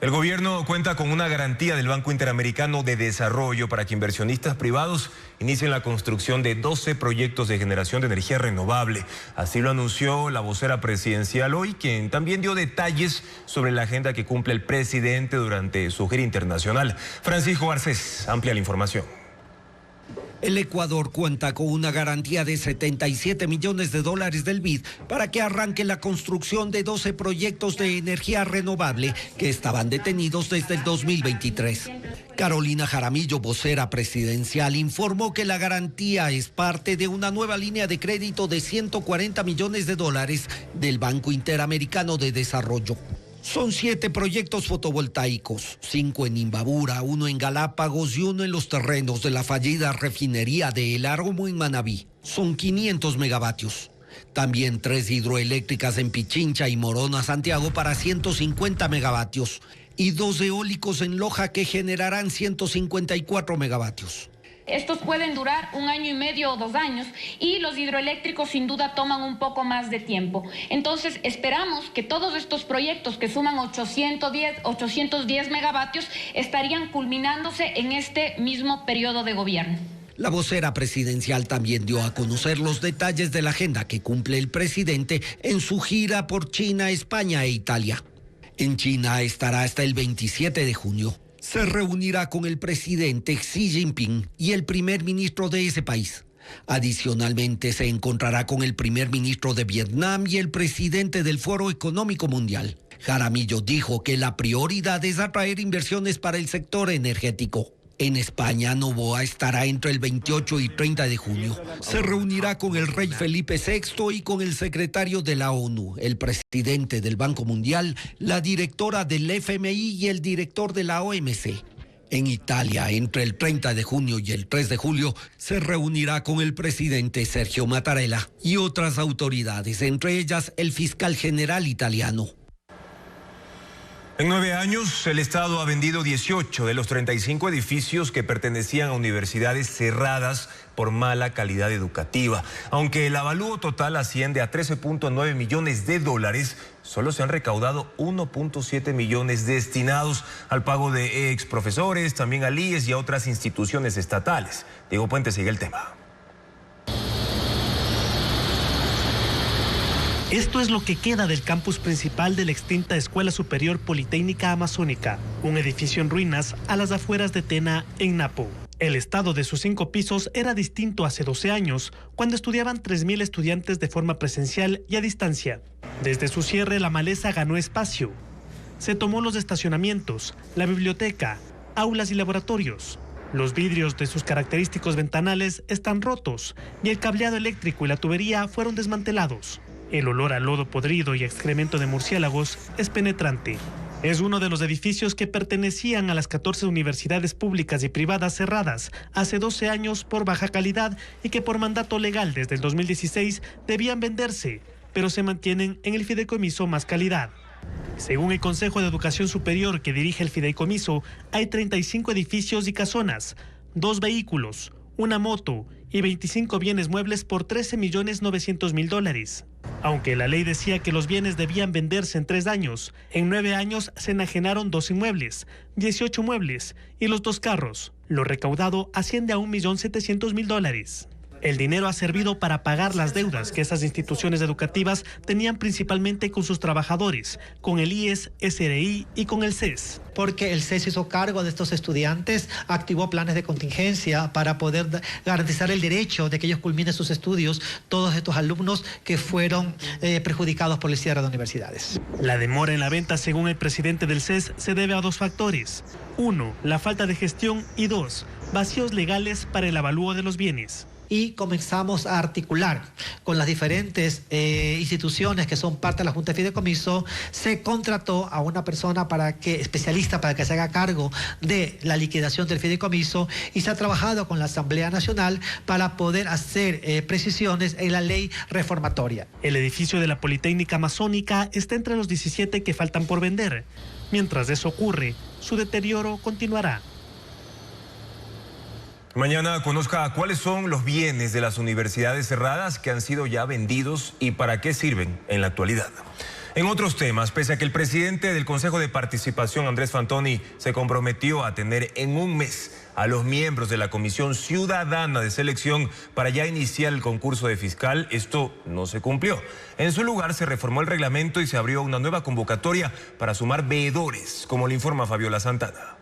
A: El gobierno cuenta con una garantía del Banco Interamericano de Desarrollo para que inversionistas privados inician la construcción de 12 proyectos de generación de energía renovable. Así lo anunció la vocera presidencial hoy, quien también dio detalles sobre la agenda que cumple el presidente durante su gira internacional. Francisco Garcés amplía la información.
W: El Ecuador cuenta con una garantía de $77 millones del BID para que arranque la construcción de 12 proyectos de energía renovable que estaban detenidos desde el 2023. Carolina Jaramillo, vocera presidencial, informó que la garantía es parte de una nueva línea de crédito de $140 millones del Banco Interamericano de Desarrollo. Son 7 proyectos fotovoltaicos, 5 en Imbabura, 1 en Galápagos y 1 en los terrenos de la fallida refinería de El Arromo en Manabí. Son 500 megavatios. También 3 hidroeléctricas en Pichincha y Morona, Santiago para 150 megavatios y 2 eólicos en Loja que generarán 154 megavatios.
F: Estos pueden durar 1 año y medio o 2 años y los hidroeléctricos sin duda toman un poco más de tiempo. Entonces esperamos que todos estos proyectos que suman 810 megavatios estarían culminándose en este mismo periodo de gobierno.
W: La vocera presidencial también dio a conocer los detalles de la agenda que cumple el presidente en su gira por China, España e Italia. En China estará hasta el 27 de junio. Se reunirá con el presidente Xi Jinping y el primer ministro de ese país. Adicionalmente, se encontrará con el primer ministro de Vietnam y el presidente del Foro Económico Mundial. Jaramillo dijo que la prioridad es atraer inversiones para el sector energético. En España, Noboa estará entre el 28 y 30 de junio. Se reunirá con el rey Felipe VI y con el secretario de la ONU, el presidente del Banco Mundial, la directora del FMI y el director de la OMC. En Italia, entre el 30 de junio y el 3 de julio, se reunirá con el presidente Sergio Mattarella y otras autoridades, entre ellas el fiscal general italiano.
A: En 9 años, el Estado ha vendido 18 de los 35 edificios que pertenecían a universidades cerradas por mala calidad educativa. Aunque el avalúo total asciende a $13.9 millones, solo se han recaudado 1.7 millones destinados al pago de ex profesores, también al IES y a otras instituciones estatales. Diego Puente sigue el tema.
M: Esto es lo que queda del campus principal de la extinta Escuela Superior Politécnica Amazónica, un edificio en ruinas a las afueras de Tena, en Napo. El estado de sus 5 pisos era distinto hace 12 años, cuando estudiaban 3.000 estudiantes de forma presencial y a distancia. Desde su cierre, la maleza ganó espacio. Se tomó los estacionamientos, la biblioteca, aulas y laboratorios. Los vidrios de sus característicos ventanales están rotos y el cableado eléctrico y la tubería fueron desmantelados. El olor a lodo podrido y excremento de murciélagos es penetrante. Es uno de los edificios que pertenecían a las 14 universidades públicas y privadas cerradas hace 12 años por baja calidad y que por mandato legal desde el 2016 debían venderse, pero se mantienen en el fideicomiso Más Calidad. Según el Consejo de Educación Superior que dirige el fideicomiso, hay 35 edificios y casonas, 2 vehículos, una moto y 25 bienes muebles por $13.900.000. Aunque la ley decía que los bienes debían venderse en 3 años, en 9 años se enajenaron 2 inmuebles, 18 muebles y los 2 carros. Lo recaudado asciende a $1.700.000. El dinero ha servido para pagar las deudas que esas instituciones educativas tenían principalmente con sus trabajadores, con el IES, SRI y con el CES.
G: Porque el CES hizo cargo de estos estudiantes, activó planes de contingencia para poder garantizar el derecho de que ellos culminen sus estudios, todos estos alumnos que fueron perjudicados por el cierre de universidades.
M: La demora en la venta, según el presidente del CES, se debe a 2 factores. 1, la falta de gestión y 2, vacíos legales para el avalúo de los bienes.
G: Y comenzamos a articular con las diferentes instituciones que son parte de la Junta de Fideicomiso. Se contrató a una persona especialista para que se haga cargo de la liquidación del fideicomiso y se ha trabajado con la Asamblea Nacional para poder hacer precisiones en la ley reformatoria.
M: El edificio de la Politécnica Amazónica está entre los 17 que faltan por vender. Mientras eso ocurre, su deterioro continuará.
A: Mañana conozca cuáles son los bienes de las universidades cerradas que han sido ya vendidos y para qué sirven en la actualidad. En otros temas, pese a que el presidente del Consejo de Participación, Andrés Fantoni, se comprometió a tener en un mes a los miembros de la Comisión Ciudadana de Selección para ya iniciar el concurso de fiscal, esto no se cumplió. En su lugar se reformó el reglamento y se abrió una nueva convocatoria para sumar veedores, como le informa Fabiola Santana.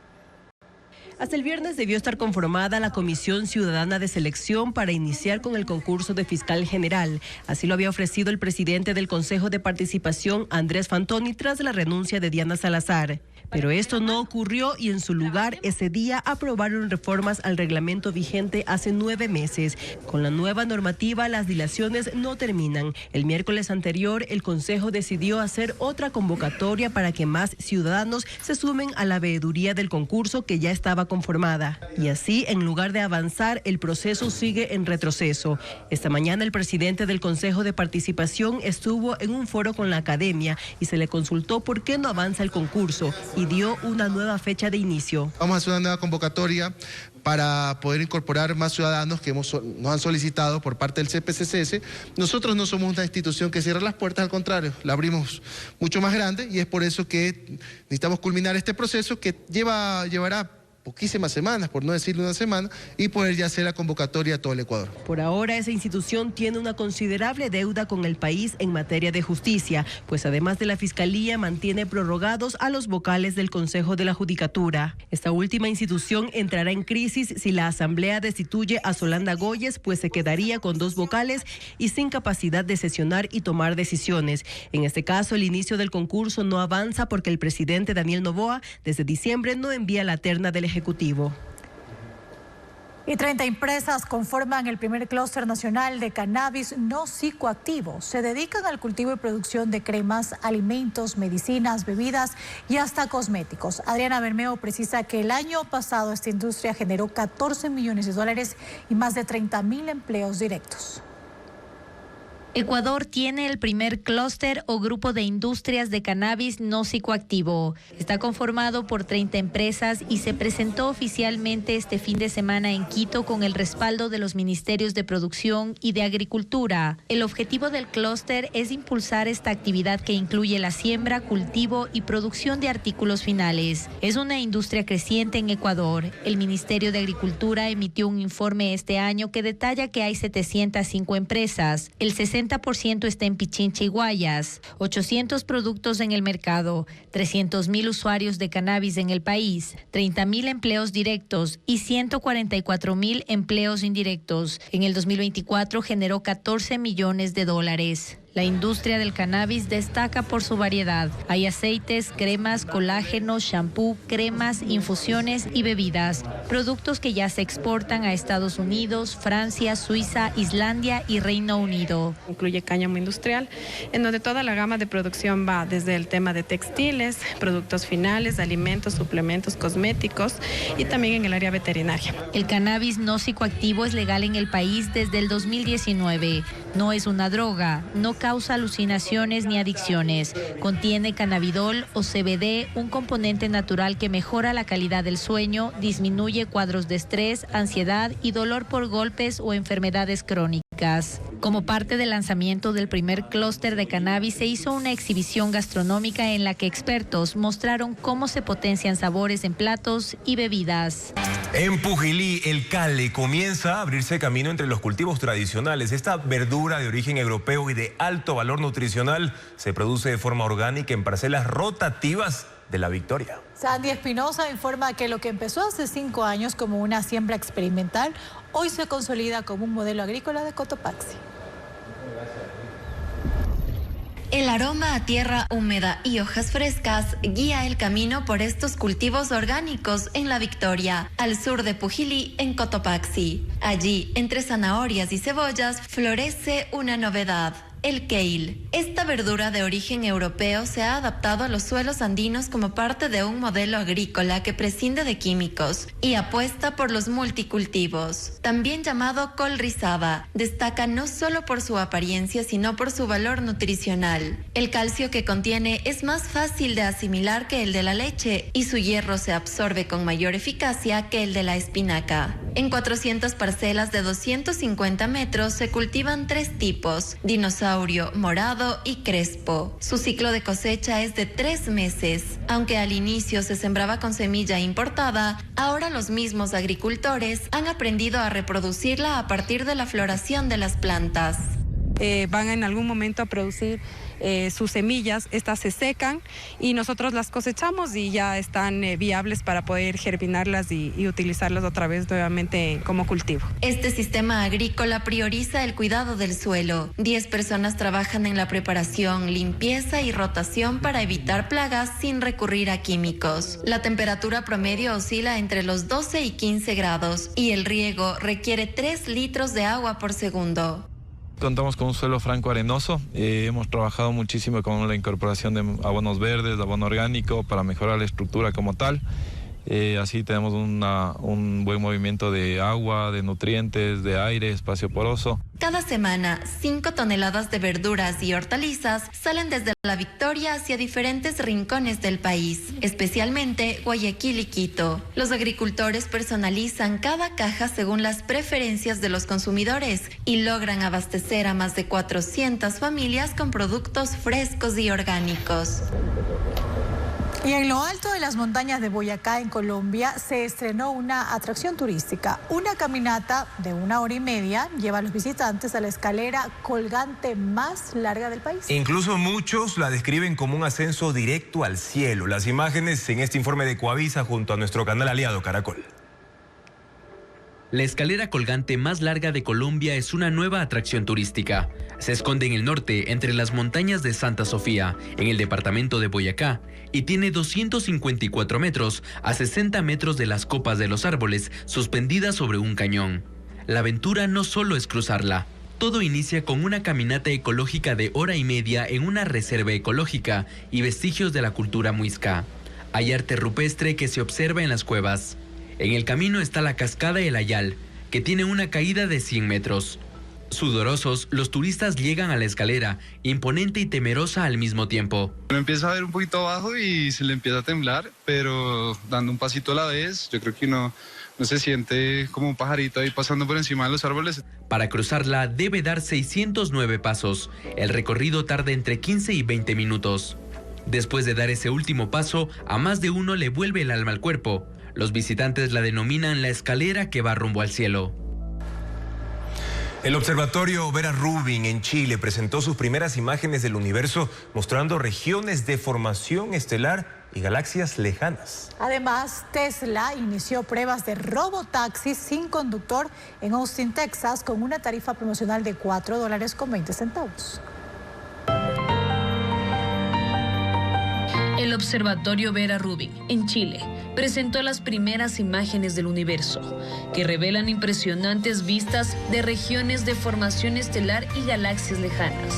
H: Hasta el viernes debió estar conformada la Comisión Ciudadana de Selección para iniciar con el concurso de fiscal general. Así lo había ofrecido el presidente del Consejo de Participación, Andrés Fantoni, tras la renuncia de Diana Salazar. Pero esto no ocurrió y en su lugar ese día aprobaron reformas al reglamento vigente hace 9 meses. Con la nueva normativa las dilaciones no terminan. El miércoles anterior el Consejo decidió hacer otra convocatoria para que más ciudadanos se sumen a la veeduría del concurso que ya estaba conformada. Y así, en lugar de avanzar, el proceso sigue en retroceso. Esta mañana el presidente del Consejo de Participación estuvo en un foro con la academia y se le consultó por qué no avanza el concurso y dio una nueva fecha de inicio.
J: Vamos a hacer una nueva convocatoria para poder incorporar más ciudadanos que nos han solicitado por parte del CPCCS. Nosotros no somos una institución que cierra las puertas, al contrario, la abrimos mucho más grande y es por eso que necesitamos culminar este proceso que llevará poquísimas semanas, por no decirle una semana, y poder ya hacer la convocatoria a todo el Ecuador.
H: Por ahora, esa institución tiene una considerable deuda con el país en materia de justicia, pues además de la Fiscalía mantiene prorrogados a los vocales del Consejo de la Judicatura. Esta última institución entrará en crisis si la Asamblea destituye a Solanda Goyes, pues se quedaría con 2 vocales y sin capacidad de sesionar y tomar decisiones. En este caso, el inicio del concurso no avanza porque el presidente Daniel Noboa desde diciembre no envía la terna del Ejecutivo.
O: Y 30 empresas conforman el primer clúster nacional de cannabis no psicoactivo. Se dedican al cultivo y producción de cremas, alimentos, medicinas, bebidas y hasta cosméticos. Adriana Bermeo precisa que el año pasado esta industria generó $14 millones y más de 30,000 empleos directos.
V: Ecuador tiene el primer clúster o grupo de industrias de cannabis no psicoactivo. Está conformado por 30 empresas y se presentó oficialmente este fin de semana en Quito con el respaldo de los ministerios de Producción y de Agricultura. El objetivo del clúster es impulsar esta actividad que incluye la siembra, cultivo y producción de artículos finales. Es una industria creciente en Ecuador. El Ministerio de Agricultura emitió un informe este año que detalla que hay 705 empresas. El 60% está en Pichincha y Guayas, 800 productos en el mercado, 300,000 usuarios de cannabis en el país, 30,000 empleos directos y 144,000 empleos indirectos. En el 2024 generó $14 millones. La industria del cannabis destaca por su variedad. Hay aceites, cremas, colágeno, shampoo, cremas, infusiones y bebidas. Productos que ya se exportan a Estados Unidos, Francia, Suiza, Islandia y Reino Unido.
K: Incluye cáñamo industrial, en donde toda la gama de producción va desde el tema de textiles, productos finales, alimentos, suplementos, cosméticos y también en el área veterinaria.
V: El cannabis no psicoactivo es legal en el país desde el 2019. No es una droga, no causa alucinaciones ni adicciones. Contiene cannabidol o CBD, un componente natural que mejora la calidad del sueño, disminuye cuadros de estrés, ansiedad y dolor por golpes o enfermedades crónicas. Como parte del lanzamiento del primer clúster de cannabis, se hizo una exhibición gastronómica en la que expertos mostraron cómo se potencian sabores en platos y bebidas.
A: En Pujilí, el cale comienza a abrirse camino entre los cultivos tradicionales. Esta verdura de origen europeo y de alto valor nutricional se produce de forma orgánica en parcelas rotativas de La Victoria.
O: Sandy Espinosa informa que lo que empezó hace 5 años como una siembra experimental, hoy se consolida como un modelo agrícola de Cotopaxi.
N: El aroma a tierra húmeda y hojas frescas guía el camino por estos cultivos orgánicos en La Victoria, al sur de Pujilí, en Cotopaxi. Allí, entre zanahorias y cebollas, florece una novedad: el kale. Esta verdura de origen europeo se ha adaptado a los suelos andinos como parte de un modelo agrícola que prescinde de químicos y apuesta por los multicultivos. También llamado col rizada, destaca no solo por su apariencia, sino por su valor nutricional. El calcio que contiene es más fácil de asimilar que el de la leche y su hierro se absorbe con mayor eficacia que el de la espinaca. En 400 parcelas de 250 metros se cultivan 3 tipos: dinosaurio Saurio, Morado y Crespo. Su ciclo de cosecha es de 3 meses. Aunque al inicio se sembraba con semilla importada, ahora los mismos agricultores han aprendido a reproducirla a partir de la floración de las plantas.
C: Van en algún momento a producir sus semillas, estas se secan y nosotros las cosechamos y ya están viables para poder germinarlas y utilizarlas otra vez nuevamente como cultivo.
N: Este sistema agrícola prioriza el cuidado del suelo. 10 personas trabajan en la preparación, limpieza y rotación para evitar plagas sin recurrir a químicos. La temperatura promedio oscila entre los 12 y 15 grados y el riego requiere 3 litros de agua por segundo.
P: Contamos con un suelo franco arenoso, hemos trabajado muchísimo con la incorporación de abonos verdes, de abono orgánico para mejorar la estructura como tal. Así tenemos un buen movimiento de agua, de nutrientes, de aire, espacio poroso.
N: Cada semana, 5 toneladas de verduras y hortalizas salen desde La Victoria hacia diferentes rincones del país, especialmente Guayaquil y Quito. Los agricultores personalizan cada caja según las preferencias de los consumidores y logran abastecer a más de 400 familias con productos frescos y orgánicos.
O: Y en lo alto de las montañas de Boyacá, en Colombia, se estrenó una atracción turística. Una caminata de 1 hora y media lleva a los visitantes a la escalera colgante más larga del país.
A: Incluso muchos la describen como un ascenso directo al cielo. Las imágenes en este informe de Coavisa junto a nuestro canal aliado Caracol.
R: La escalera colgante más larga de Colombia es una nueva atracción turística. Se esconde en el norte, entre las montañas de Santa Sofía, en el departamento de Boyacá, y tiene 254 metros a 60 metros de las copas de los árboles suspendidas sobre un cañón. La aventura no solo es cruzarla. Todo inicia con una caminata ecológica de 1 hora y media en una reserva ecológica y vestigios de la cultura muisca. Hay arte rupestre que se observa en las cuevas. En el camino está la cascada El Ayal, que tiene una caída de 100 metros. Sudorosos, los turistas llegan a la escalera, imponente y temerosa al mismo tiempo.
S: Uno empieza a ver un poquito abajo y se le empieza a temblar, pero dando un pasito a la vez, yo creo que uno se siente como un pajarito ahí pasando por encima de los árboles.
R: Para cruzarla debe dar 609 pasos. El recorrido tarda entre 15 y 20 minutos. Después de dar ese último paso, a más de uno le vuelve el alma al cuerpo. Los visitantes la denominan la escalera que va rumbo al cielo.
A: El observatorio Vera Rubin en Chile presentó sus primeras imágenes del universo mostrando regiones de formación estelar y galaxias lejanas.
O: Además, Tesla inició pruebas de robotaxis sin conductor en Austin, Texas, con una tarifa promocional de $4.20.
Y: El observatorio Vera Rubin en Chile presentó las primeras imágenes del universo, que revelan impresionantes vistas de regiones de formación estelar y galaxias lejanas.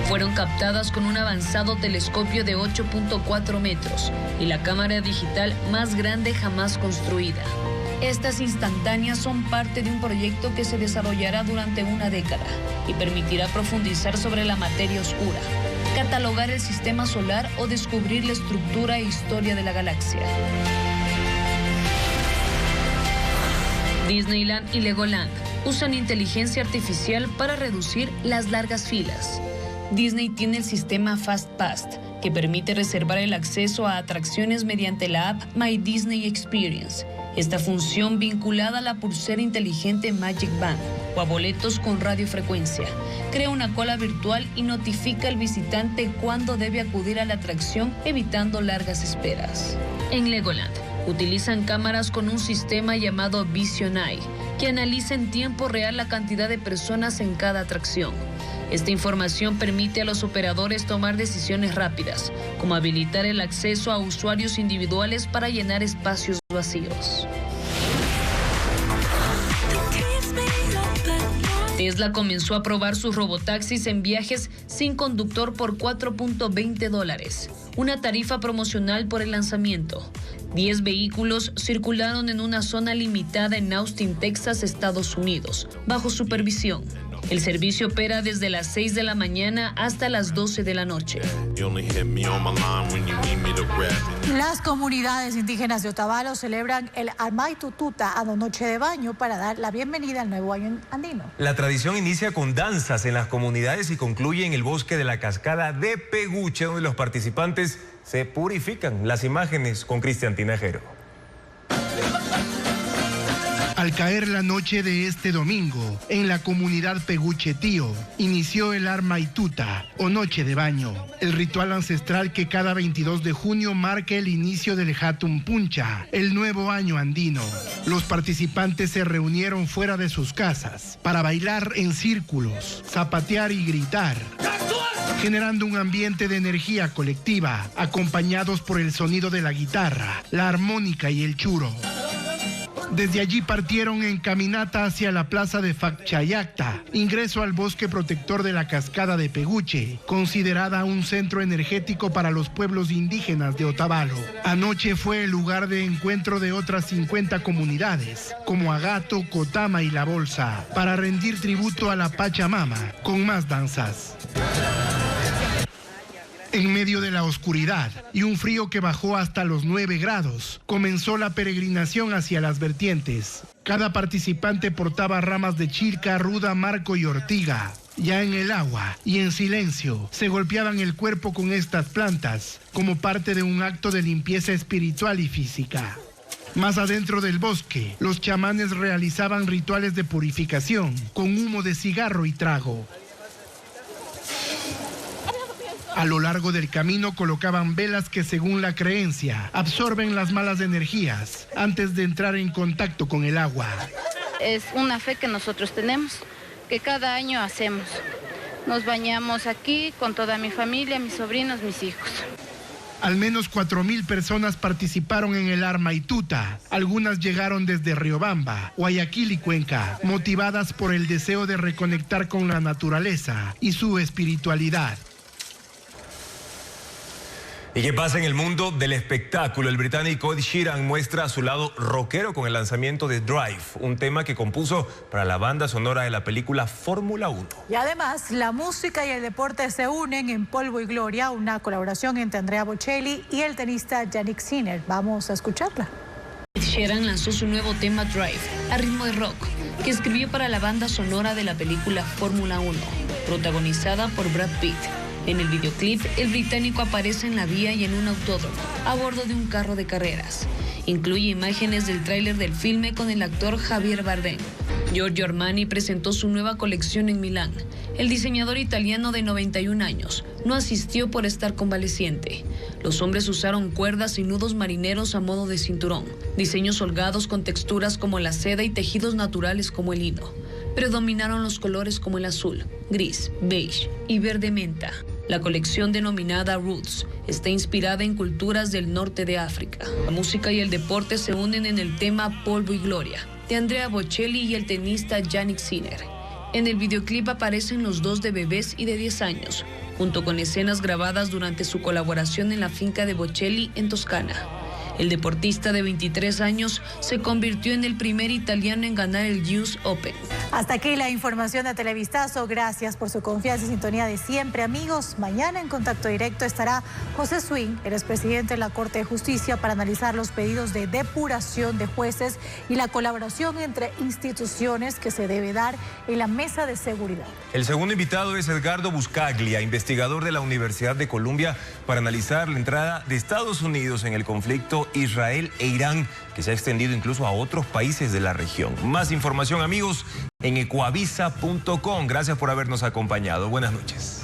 Y: Fueron captadas con un avanzado telescopio de 8.4 metros y la cámara digital más grande jamás construida. Estas instantáneas son parte de un proyecto que se desarrollará durante una década y permitirá profundizar sobre la materia oscura, catalogar el sistema solar o descubrir la estructura e historia de la galaxia. Disneyland y Legoland usan inteligencia artificial para reducir las largas filas. Disney tiene el sistema FastPass, que permite reservar el acceso a atracciones mediante la app My Disney Experience. Esta función, vinculada a la pulsera inteligente Magic Band o a boletos con radiofrecuencia, crea una cola virtual y notifica al visitante cuándo debe acudir a la atracción, evitando largas esperas. En Legoland, utilizan cámaras con un sistema llamado Vision Eye, que analiza en tiempo real la cantidad de personas en cada atracción. Esta información permite a los operadores tomar decisiones rápidas, como habilitar el acceso a usuarios individuales para llenar espacios vacíos. Tesla comenzó a probar sus robotaxis en viajes sin conductor por $4.20, una tarifa promocional por el lanzamiento. 10 vehículos circularon en una zona limitada en Austin, Texas, Estados Unidos, bajo supervisión. El servicio opera desde las 6 de la mañana hasta las 12 de la noche.
O: Las comunidades indígenas de Otavalo celebran el Armaitututa a la noche de baño para dar la bienvenida al nuevo año andino.
A: La tradición inicia con danzas en las comunidades y concluye en el bosque de la cascada de Peguche, donde los participantes se purifican. Las imágenes con Cristian Tinajero.
B: Al caer la noche de este domingo, en la comunidad Peguche Tío, inició el Armaituta, o Noche de Baño, el ritual ancestral que cada 22 de junio marca el inicio del Hatun Puncha, el nuevo año andino. Los participantes se reunieron fuera de sus casas para bailar en círculos, zapatear y gritar, generando un ambiente de energía colectiva, acompañados por el sonido de la guitarra, la armónica y el churo. Desde allí partieron en caminata hacia la plaza de Facchayacta, ingreso al bosque protector de la cascada de Peguche, considerada un centro energético para los pueblos indígenas de Otavalo. Anoche fue el lugar de encuentro de otras 50 comunidades, como Agato, Cotama y La Bolsa, para rendir tributo a la Pachamama, con más danzas. En medio de la oscuridad y un frío que bajó hasta los 9 grados, comenzó la peregrinación hacia las vertientes. Cada participante portaba ramas de chilca, ruda, marco y ortiga. Ya en el agua y en silencio, se golpeaban el cuerpo con estas plantas, como parte de un acto de limpieza espiritual y física. Más adentro del bosque, los chamanes realizaban rituales de purificación, con humo de cigarro y trago. A lo largo del camino colocaban velas que, según la creencia, absorben las malas energías antes de entrar en contacto con el agua.
D: Es una fe que nosotros tenemos, que cada año hacemos. Nos bañamos aquí con toda mi familia, mis sobrinos, mis hijos.
B: Al menos 4,000 personas participaron en el Armaituta. Algunas llegaron desde Riobamba, Guayaquil y Cuenca, motivadas por el deseo de reconectar con la naturaleza y su espiritualidad.
A: ¿Y qué pasa en el mundo del espectáculo? El británico Ed Sheeran muestra su lado rockero con el lanzamiento de Drive, un tema que compuso para la banda sonora de la película Fórmula 1.
O: Y además, la música y el deporte se unen en Polvo y Gloria, una colaboración entre Andrea Bocelli y el tenista Jannik Sinner. Vamos a escucharla.
Y: Ed Sheeran lanzó su nuevo tema Drive, a ritmo de rock, que escribió para la banda sonora de la película Fórmula 1, protagonizada por Brad Pitt. En el videoclip, el británico aparece en la vía y en un autódromo, a bordo de un carro de carreras. Incluye imágenes del tráiler del filme con el actor Javier Bardem. Giorgio Armani presentó su nueva colección en Milán. El diseñador italiano de 91 años no asistió por estar convaleciente. Los hombres usaron cuerdas y nudos marineros a modo de cinturón, diseños holgados con texturas como la seda y tejidos naturales como el lino. Predominaron los colores como el azul, gris, beige y verde menta. La colección denominada Roots está inspirada en culturas del norte de África. La música y el deporte se unen en el tema Polvo y Gloria, de Andrea Bocelli y el tenista Jannik Sinner. En el videoclip aparecen los dos de bebés y de 10 años, junto con escenas grabadas durante su colaboración en la finca de Bocelli en Toscana. El deportista de 23 años se convirtió en el primer italiano en ganar el US Open.
O: Hasta aquí la información de Televistazo. Gracias por su confianza y sintonía de siempre, amigos. Mañana en Contacto Directo estará José Swing, el expresidente de la Corte de Justicia, para analizar los pedidos de depuración de jueces y la colaboración entre instituciones que se debe dar en la mesa de seguridad.
A: El segundo invitado es Edgardo Buscaglia, investigador de la Universidad de Columbia, para analizar la entrada de Estados Unidos en el conflicto Israel e Irán, que se ha extendido incluso a otros países de la región. Más información, amigos, en ecuavisa.com. Gracias por habernos acompañado. Buenas noches.